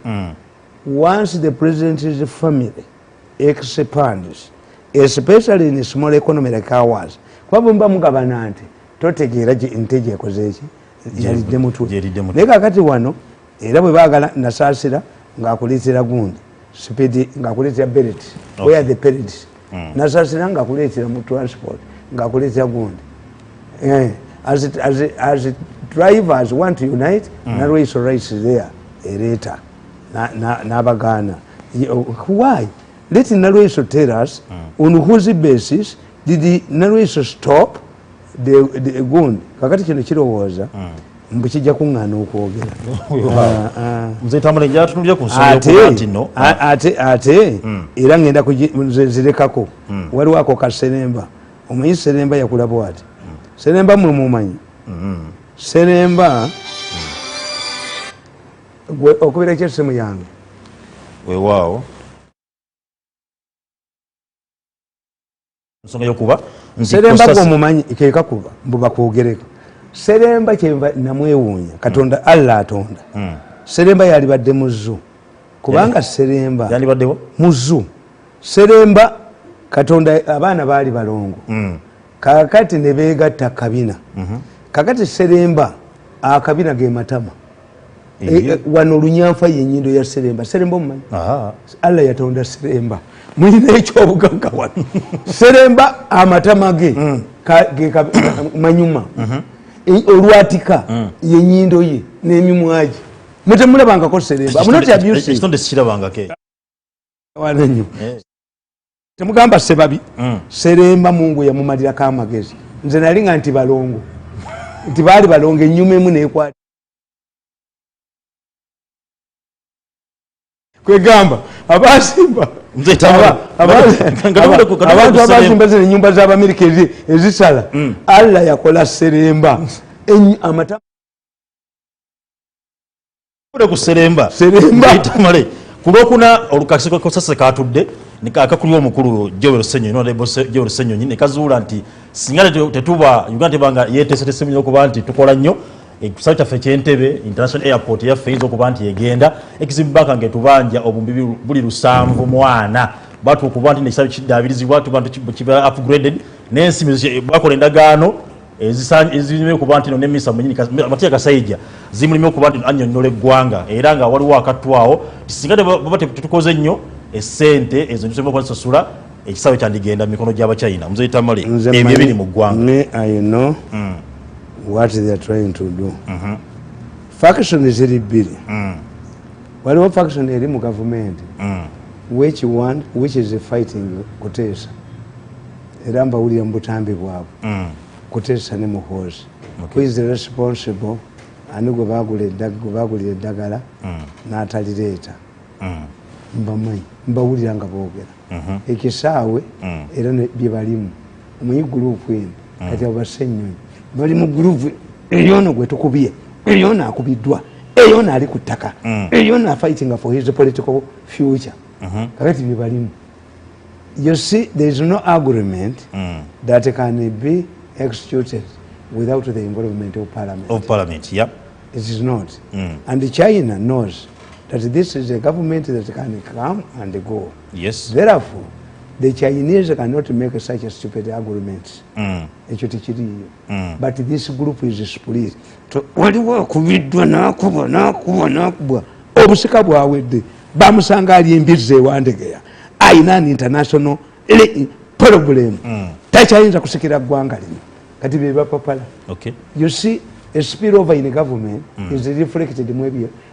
Once the president's family expands, especially in a small economy like ours, kwabo mba mugabana nti totegeera enteje ekoze eki yalidde mutwe. Naye kakati wano era bwe baagala nasaasira ngakuleetera gundi speed ngakuleetera belt where the pellets nasasira ngakuleetera mu transport ngakuleetera gundi as drivers want to unite Nalweyiso rights there ereta n'abagaana why let Nalweyiso tell us on whose basis did Nalweyiso stop the gundi kakati kino kirowooza mbu kijja kuŋŋaana okwogera nze Tamale njatunulira ku nsonga yokuba nti no ate era ngenda kuzirekako waliwo ako kaseremba omanyi seremba yakula bwati seremba mwe mumanyi seremba okubira kyesimu yange weewaawo nsonga yokuba seremba gwomumanyi kekakuba mbu bakwogereko seremba kyenva namwewuunya katonda Allah atonda seremba yalibadde muzu kubanga seremba yalibaddewo muzu seremba katonda abaana baali balongo kakati ne beegatta kabina kakati seremba akabina ge matama wano olunyanfa yenyindo ya seremba seremba omumanyi Allah yatonda seremba mulina ekyobugagga wano seremba amatama ge manyuma olwatika yenyindo ye n'emimwa gye mutemulabangako seremba ekitonde sikirabangako wanenyo temugamba sebabi seremba mungu yamumalirako amagezi nze nalinga nti balongo nti baali balongo ennyuma emu nekwata kwegamba abasimba abantu abazimba zino ennyumba z'abamerika ezisala Allah yakola seremba amata ku seremba Tamale kulwokuna olukakiseko kosase katudde nikakakuli omukulu Joel Senyonyi nekazuula nti singa tetuba Uganda tebanga yetesetese nnyo okuba nti tukola nnyo ekisawo kyaffe ky'Entebbe International Airport yaffe eyinza okuba nti egenda exim bank ngetubanja obumbi buli 740 batu okuba nti nekisawo kidaabirizibwa tuba nti kiba upgraded n'ensi bakola endagaano ezirime okuba nti n'emmisa Matiya Kasaija zimulime okuba nti annyonnyola eggwanga era nga waliwo akatwawo singa baba tetukoze nnyo essente ezo ntusobola okuzisasula ekisawo kyandigenda mu mikono gy'Abachina Mzee Tamale ebyo ebiri mu ggwanga I know what they are trying to do faction ziri bbiri waliwo faction eri mu government which is fighting kuteesa era mbawulira mu butambi bwabwe kuteesa ne muhoozi who is responsible ani gwe bagulira eddagala n'atalireeta mbamanyi mbawulira nga boogera ekisaawe era bye balimu omanyi gurupu eno kati abo Bassenyonyi bali mu gurupu eyono gwe tukubye eyono akubiddwa eyono ali ku ttaka eyono fighting for his political future kakati bye balimu. You see, there is no agreement that can be executed without the involvement of parliament. Of parliament, yep. It is not. And China knows that this is a government that can come and go. Yes. Therefore, the Chinese cannot make such a stupid agreements. But this group is split. So, waliwo kubidwa nakuba obusika bwawedde bamusanga ali embizi ewandegeya ayina an international problem takyayinza kusikira ggwanga lino kati bye bapapala. Okay. You see, a spillover in a government is reflected mu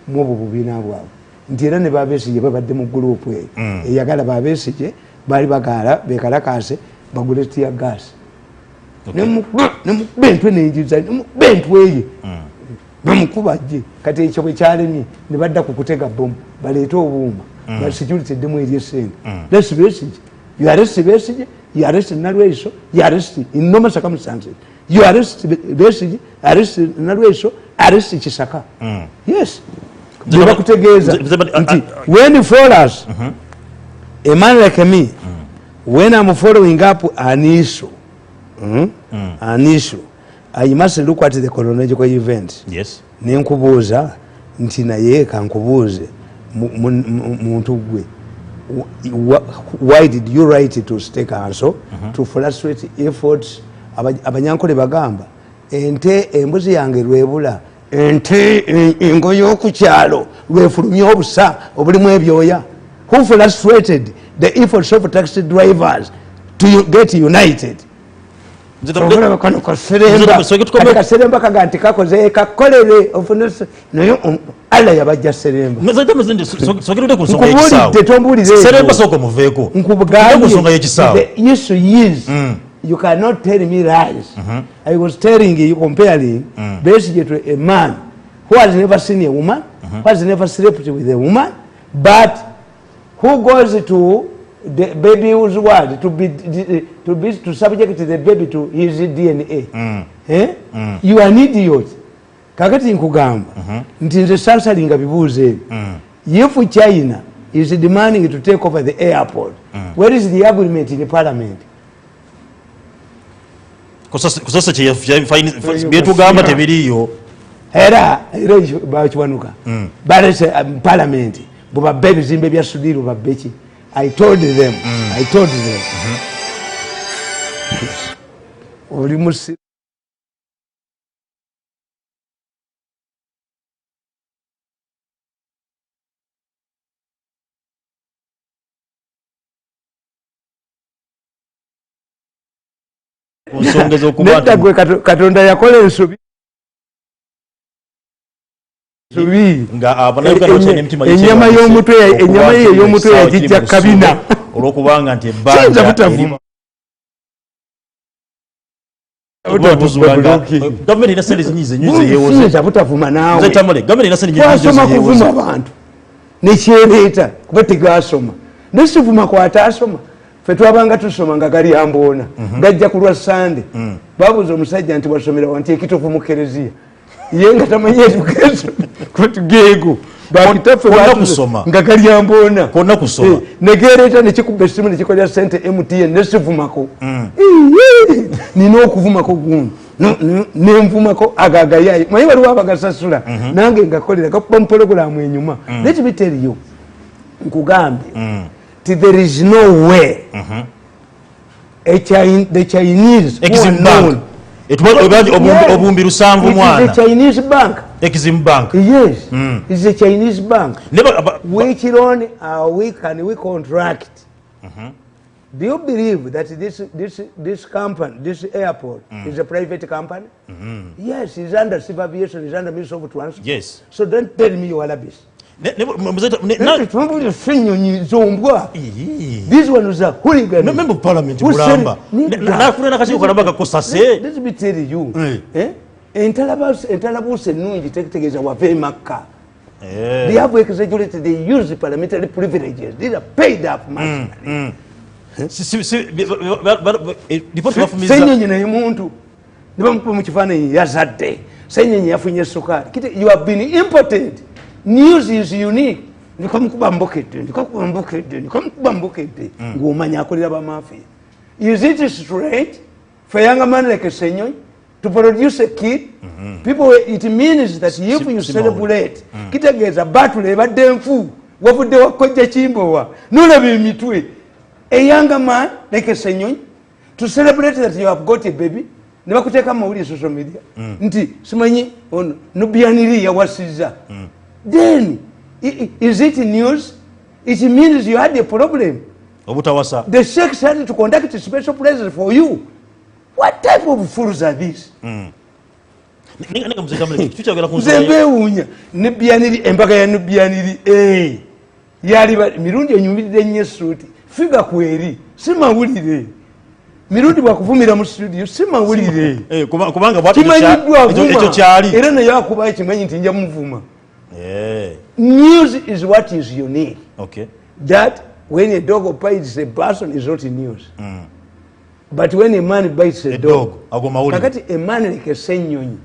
obwo bubiina bwabwe nti era ne Babesigye babadde mu gurupu eyo eyagala Babesigye baali bagala bekalakaase bagule tiya gaasi nemukuba entwe nenjiza nemukuba entwe eyo bamukuba gye kati ekyo bwe kyalemye ne badda ku kutega bomu baleete obuuma ba security eddemu eri essente lesi Besigye you arrest Besigye you arrest Nalweyiso you arrest in normal circumstances you arrest Besigye arrest Nalweyiso arrest Kisaka. Yes. Bakutegeeza nti when you follow us a man like me when I'm following up an issue I must look at the chronological event. Yes. Nenkubuuza nti naye kankubuuze muntu gwe why did you write to State Council to frustrate efforts abanyankole bagamba ente embuzi yange lwebula ente engo y'okukyalo lwefulumya obusa obulimu ebyoya. Who frustrated the efforts of taxi drivers to get united? Kano kaseremba kaga nti kakoze kakolere naye Allah yabajja seremba. The issue is you cannot tell me lies. I was telling you, comparing basically to a man who has never seen a woman, who has never slept with a woman, but who goes to the baby whose word to subject the baby to his DNA. You are an idiot. Kakati nkugamba nti nze sansalinga bibuuzo ebyo. If China is demanding to take over the airport, where is the agreement in the parliament? Kusasa byetugamba tebiriyo era bakiwanuka balese parliament bubabbe ebizimbe bya Sudiru babbeki. I told them oli musi nedda gwe Katonda yakola ensobi ennyama y'omutwe yagijja kabina olwokubanga nti ebbanja gavumenti erina sente zinyizi nnyo zeyewoza butavuma naawe gavumenti erina sente nnyo twasoma kuvuma abantu nekyereeta kuba tegasoma nesivuma kwataasoma fe twabanga tusoma nga gali amboona gajja ku lwa Sande babuuza omusajja nti wasomera wanti ekitovu mu kereziya ye nga tamanyi education kutugego bakitaffe kusoma nga gali amboona konna kusoma negereeta nekikuba essimu nekikolera sente MTN nesivumako nina okuvumako gundi nenvumako agagayayi manyi waliwo abagasasula nange ngakolera gakuba mupologulamu enyuma nekibiteliyo nkugambye there is no way the Chinese Exim Bank obumbi lusanvu mwana. It is a Chinese bank. Exim Bank. Yes. It's a Chinese bank. Which loan can we contract? Do you believe that this company, this airport, is a private company? Yes, it's under civil aviation, it's under Ministry of Transport. Yes. So don't tell me you are rubbish. This one was a hooligan. Member of Parliament, Mulamba. Let me tell you. Entalabus and Nunji take together were very macca. They have exaggerated, they use the parliamentary privileges. These are paid up money. You have been impotent. News is unique. You come to Bambokete. Is it straight for a young man like a senior to produce a kid? People, it means that if you celebrate, kita gets a battle, a damn fool. What would they call the chimbo? No, a younger man like a senior to celebrate that you have got a baby. Never could take a movie social media. Nti, Sumani on Nubianiri, Yawasiza. Then, is it news? It means you had a problem. The Sheikhs had to conduct a special present for you. What type of fools are these? Zembeunya, Nubianiri, Empaka Nubianiri, Yari Mirundi and Yumi suit, figure query, Sima Woody. Mirundi wakuvumira mu studio sima wulire kubanga bwatu ekyo era naye akuba ekimanyi nti nja muvuma. News is what is unique. Okay. That when a dog bites a person is not news. But when a man bites a dog, kakati a man like a senyonyi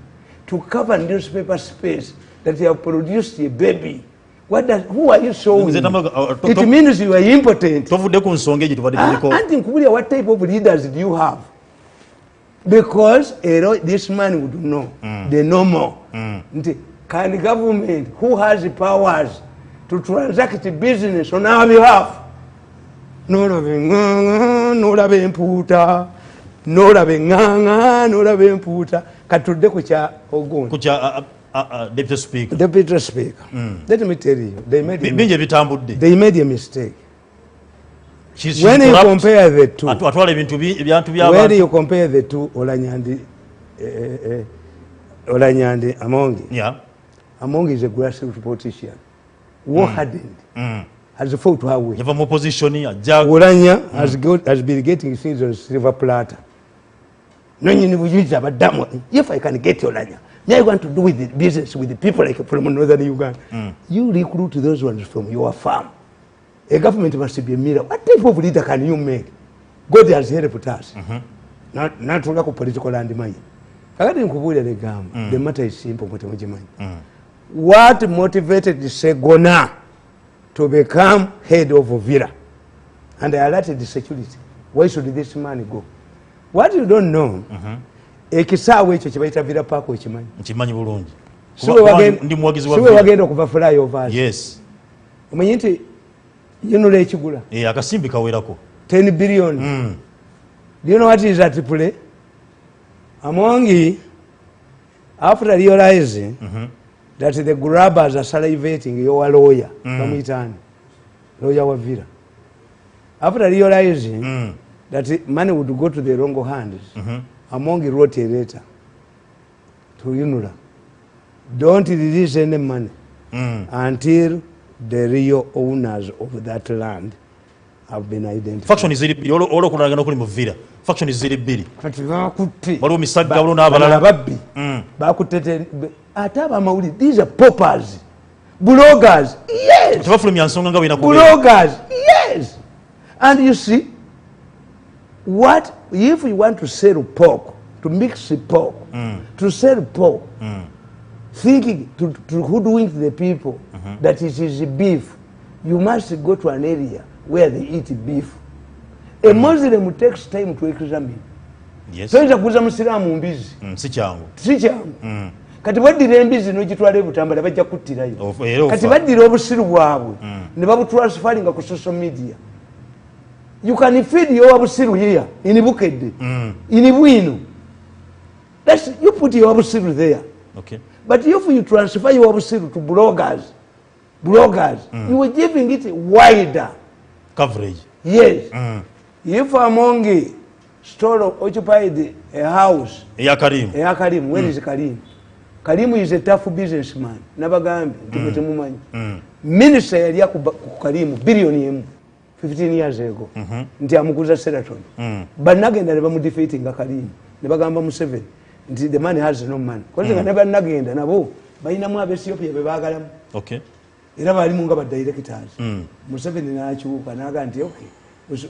to cover newspaper space that you have produced a baby. Who are you showing? It means you are impotent. And what type of leaders do you have? Because this man would know. They know more. Can the government, who has the powers to transact business on our behalf? No Deputy Speaker. Deputy Speaker. Let me tell you, they made a mistake. When you compare the two, Olanyandi Amongi, Amongi is a grassroots politician. War hardened. Has fought her way. Olanya has been getting things on silver platter. If I can get Olanya, I want to do with the business with the people like from northern Uganda. You recruit those ones from your farm. A government must be a mirror. What type of leader can you make? God has helped us. Not to look political landmine. The matter is simple. What motivated Segona to become head of Villa? And they alerted the security. Why should this man go? What you don't know, ekisawe ekyo kibayita Villa Park okimanyi. Nkimanyi bulungi. Ndi mwagizi wa Villa. Wagenda okuva flyover. Yes. Omanyi nti yinula ekigula. Akasimbi kawerako. 10 billion. Do you know what is at play? Amongi, after realizing that the grabbers are salivating your lawyer, lawyer wa Villa. After realizing that money would go to the wrong hands, Amongi wrote a letter to Yunula. Don't release any money until the real owners of that land have been identified. Faction is really all kunagana kuli mu Villa. Faction is really big. Kati bakutte. Waliwo misaga waliwo n'abalala. Babbi. Bakutte ataba mawuli. These are paupers. Bloggers. Yes. Tebafulumya nsonga nga bina kubeera. Bloggers. Yes. And you see, what if you want to sell pork, to mix pork, to sell pork, thinking to hoodwink the people that it is beef, you must go to an area where they eat beef. A Muslim takes time to examine. Yes. So it's a Muslim mbizi. Si changu. Kati baddira embizi n'ogitwala ebutambala bajja kuttirayo. Kati baddira obusiru bwabwe ne babutransferinga ku social media. You can feed your obusiru here in Bukedde, in Bwino. You put your obusiru there. Okay. But if you transfer your obusiru to bloggers, you are giving it wider coverage. Yes. If Amongi occupied a house, Karim, where is Karim? Karim is a tough businessman. Nabagambi, Minister yali ku Karim billion 15 years ago. Nti amuguza Seraton. Banagenda ne bamudefeating Karim. Ne bagamba Museveni. Nti the man has no money. Because never nagenda nabo bayinamu Ethiopia bebagalamu. Okay. Era bali munga ba directors. Museveni n'akyuka n'aga nti okay.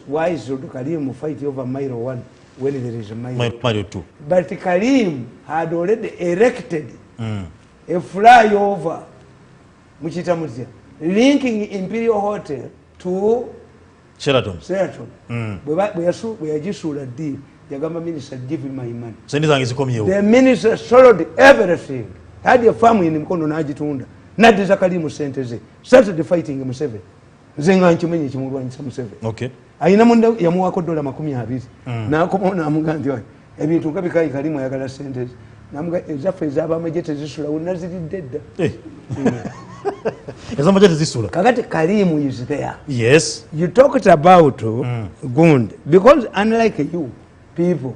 Why is Karim fight over Mile 1 when there is a Mile 2? But Karim had already erected a flyover linking Imperial Hotel to Sheraton. We are just a deal. The government minister give him my money. The minister sold everything. Had a farm in Mkono Najitunda. Not the Karim sentence. Started fighting Museveni. Zenga nchimenye chimulwanyisa Museveni. Okay. Aina munda yamuwako dola 20 nakomona amuganti wa ebintu ngabikayi Kalimu ayagala sente namuga ezaffe ez'abamajete zisula wonna ziri dedda ez'amajete zisula kakati Kalimu is there. Yes, you talked about Gund because unlike you people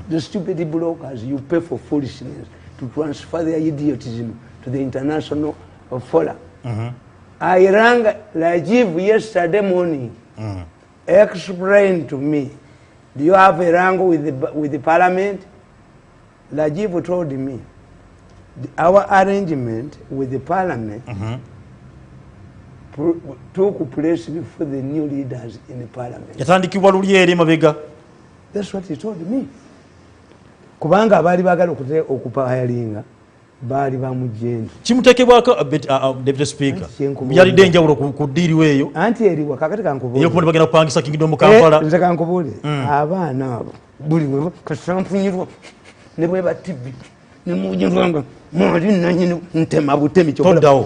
the stupid bloggers, you pay for foolishness to transfer their idiotism to the international forum. I rang Rajiv yesterday morning. Explain to me, do you have a rango with the parliament? Rajiv told me, our arrangement with the parliament took place before the new leaders in the parliament. That's what he told me. Kubanga abali bagala okupayalinga bali bamujenda kimutekebwako Deputy Speaker yali denjawulo ku diri weyo anti eriwa kakati kankubule iyo kumuntu bagenda kupangisa Kingdom mu Kampala nze kankubule abaana abo buli we kasampunyirwa ne bwe batibi ne mujirwanga mwali nanyine ntema butemi chokola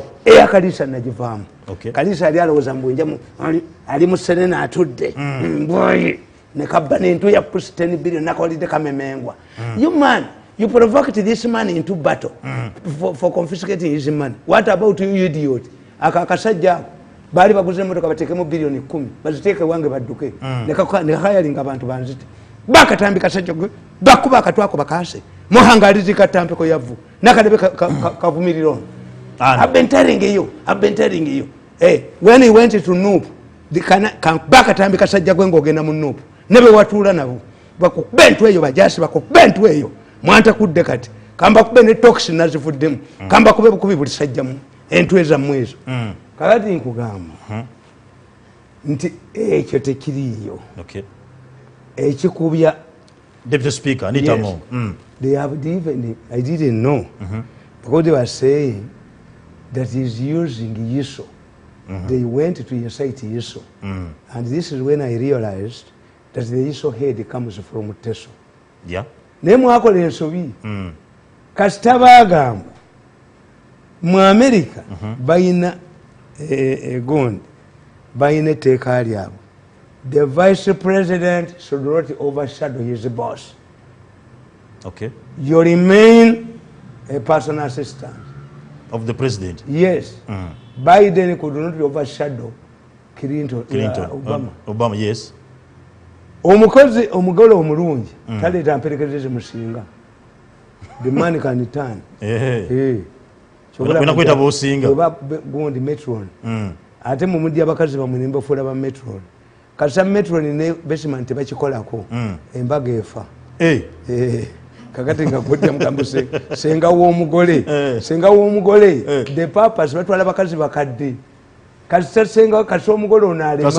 Kalisa najivaamu. Kalisa ali aloza mbwenja ali musenena atudde mbwayi ne kabba n'entu ya pusi 10 billion nakolide kamemengwa. You man, You provoked this man into battle for confiscating his money. What about you, idiot? Akakasajja bali baguze motoka batekemu bilioni 10 baziteke wange baduke ne hiring abantu banzite bakatambi kasajja bakuba akatwako bakase muhangalizi katampe ko yavu nakadebe kavumiriro. I've been telling you. When he went to Noop, the bakatambi kasajja gwengo genda mu Noop nebe watula nabo bakubentu eyo bajasi bakubentu eyo mwanta kudde kati kamba kube ne toxin nazifuddemu kamba kube bukubi buli sajjamu entweza mwezo kakati nkugamba nti ekyo tekiriyo. Ekikubya Deputy Speaker nitamo they have even I didn't know because they were saying that he's using Yiso. They went to incite Yiso and this is when I realized that the Yiso head comes from Teso. Nemu akola ensobi kasita bagamba mu America bayina gondi bayina etteeka lyabo. The vice president should not overshadow his boss. You remain a personal assistant of the president. Yes. Biden could not overshadow Clinton. Obama, yes. Omukozi omugole omulungi taleta mperekereze musinga. The man can turn. Kuna kweta bosinga. Gondi metron. Ate mu mudi abakazi bamulimba fula ba metron. Kasa metron ne basement bakikolako embaga efa. Kakati ngakudya mukambuse senga wo omugole the purpose batwala bakazi bakadde kasi senga kasi omugole onalema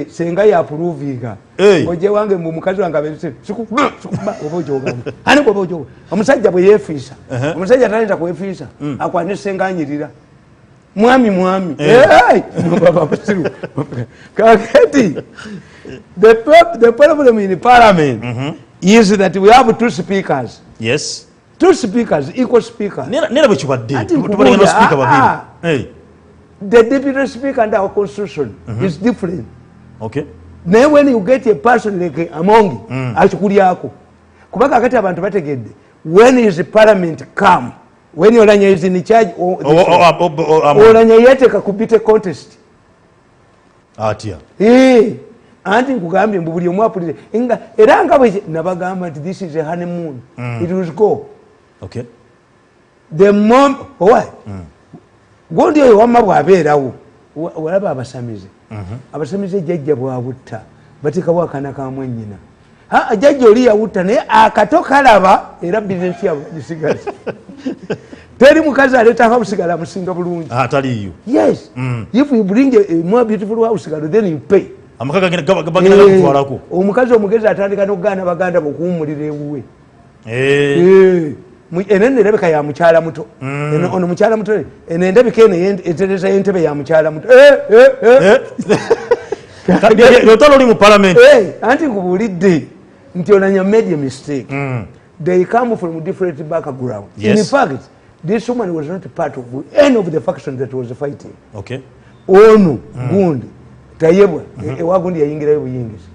senga ya approvinga ngoje wange mu mukazi wange abese sikuba obojoga ani ko obojoga omusajja bwe yefisa omusajja talenta ko yefisa akwane senga anyirira mwami baba basiru kakati the problem in parliament is that we have two speakers. Yes. Two speakers, equal speakers. Nera bwe kibadde tubalanga no speaker babiri. The deputy speaker under our constitution is different. Then when you get a person like Amongi achikulyako kubaka kati abantu bategedde when is parliament come when Olanya is in charge Olanya yateka kubite contest atia anti nkugambye mbuli omwapulire inga era nga bwe nabagamba nti this is a honeymoon it will go the mom gondi oyo wamma bwabeerawo walaba abasamize jjajja bwabutta bateekawo akaana ka mwennyina jjajja oli yawutta naye akato kalaba era bizinesi yabo gisigazi teri mukazi aleeta hausigala amusinga bulungi ataliyo. Yes. If you bring a more beautiful hausigala then you pay. Amakaga bagenda kutwalako omukazi omugezi atandika n'okugaana baganda okuwumulira ewuwe enene Rebeka ya mukyala muto ono mukyala muto eno endabika eno etereza y'entebe ya mukyala muto yotalo oli mu parliament anti nkubuulidde nti Olanya made a mistake. They come from different background. In fact this woman was not part of any of the faction that was fighting. Onu gundi tayebwa ewagundi yayingirayo buyingizi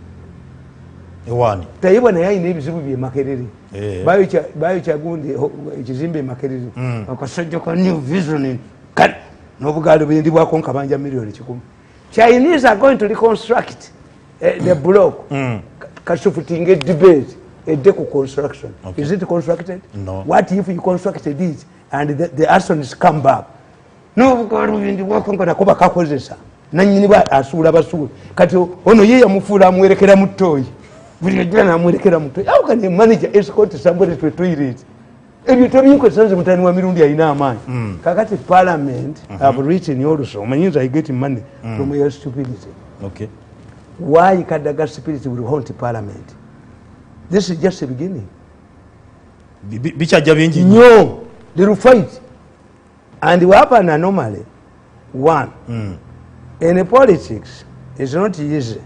ewani tayebwa naye ayina ebizibu bye Makerere bayo kyagundi ekizimbe Makerere akasajja ka new vision n'obugaali bwendibwako nkabanja million 10. Chinese are going to reconstruct the block kasufutinga debate a deco construction. Is it constructed? No. What if you constructed it and the Astons come back? N'obugaali bwendibwako nkanakoba kakozesa nanyini ba asula basula kati ono ye yamufuula amwerekera mu toyi buli ajana amwerekera mu toyi. How can a manager escort somebody to a toilet? Ebyo tebinkozesa mutani wa Mirundi alina amaanyi. Kakati parliament have written also omanyinza I get money from your stupidity. Why Kadaga spirit will haunt parliament? This is just the beginning. Bichaja bingi. No, they will fight. And what happened anomaly one in politics, it's not easy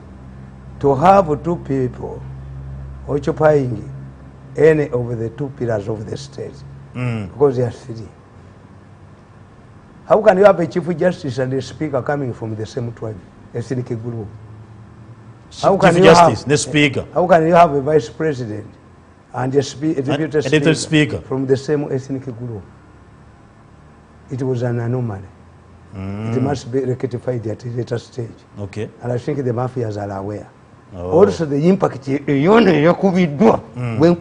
to have two people occupying any of the two pillars of the state because they are three. How can you have a chief justice and a speaker coming from the same tribe? How can chief you justice, have the speaker? How can you have a vice president and a deputy speaker from the same ethnic group. It was an anomaly. It must be rectified at a later stage. Okay. And I think the mafias are aware. Also the impact when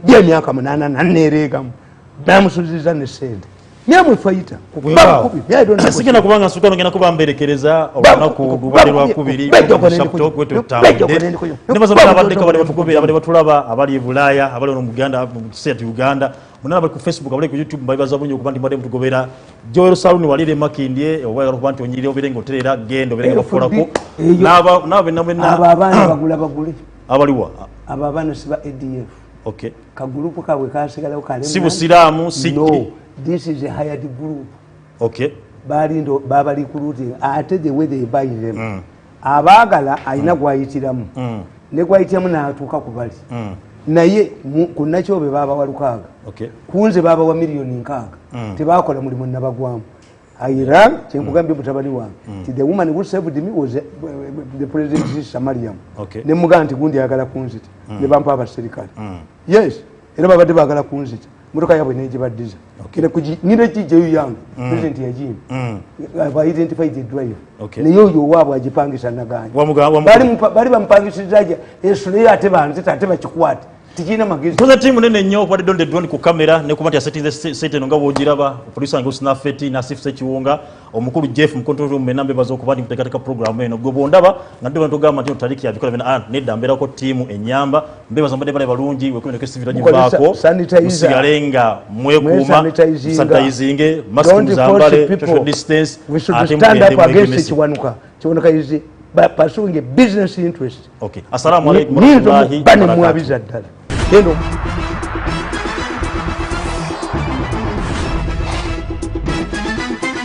Yaka Manana and Neregam, Bamsuzis and the said. Yamu fighter. I don't know. Sikina kubanga sukano ngena kubamberekereza olunaku lubalirwa kubiri shapto kwetu Tamale. Nebazo abadde kabali batukubira abali batulaba abali e Bulaya abali no Uganda state Uganda munana bali ku Facebook abali ku YouTube mbayibaza bunyo kubandi mbade mutugobera Joel Saluni walire makindye obaye kubantu onyirire obirengo terera gendo obirengo bakolako naba abana bagule abaliwa ababana siba ADF. Okay. Ka group kabwe kasigala kalema. Sibu Silamu sikki. No, this is a hired group. Okay. Balindo baba recruiting at the way they buy them. Abagala aina gwayitiramu. Ne gwayitiramu na atuka kubali. Naye kunacho be baba walukaga. Okay. Kunze baba wa milioni nkaga. Tebakola mulimo nabagwamu. Iran, chenkugambi mutabali wange. The woman who saved me was the president Samariam. Okay. Ne muganti gundi agala kunzita. Ne bampa abaserikali. Yes. Era babadde bagala kunzita. Mutoka yabwe nejibaddiza. Kile kujinire kije yange. President ya jini. I've identified the driver. Okay. Ne yoyo wabwe ajipangisa naganya. Bali bampangisizaje esule ate banzita ate bakikwate. Tijina magizi. Tuza timu nene nnyo kwa donde drone ku kamera ne kumati ya setting nga bwogiraba producer ngo Snafeti na Sif Sechiwonga omukulu Jeff mu control room menambe bazo kubandi mutekatika program eno gwe bondaba ngande batugamba nti tariki ya bikola bena nedda ko timu enyamba mbeba zambade bale balungi we kwene kesivira nyibako musigalenga mwekuma sanitizing mask zambale social distance we should stand up against Chiwanuka is pursuing a business interest. Okay. Assalamu alaikum warahmatullahi wabarakatuh. Bani muabiza dala.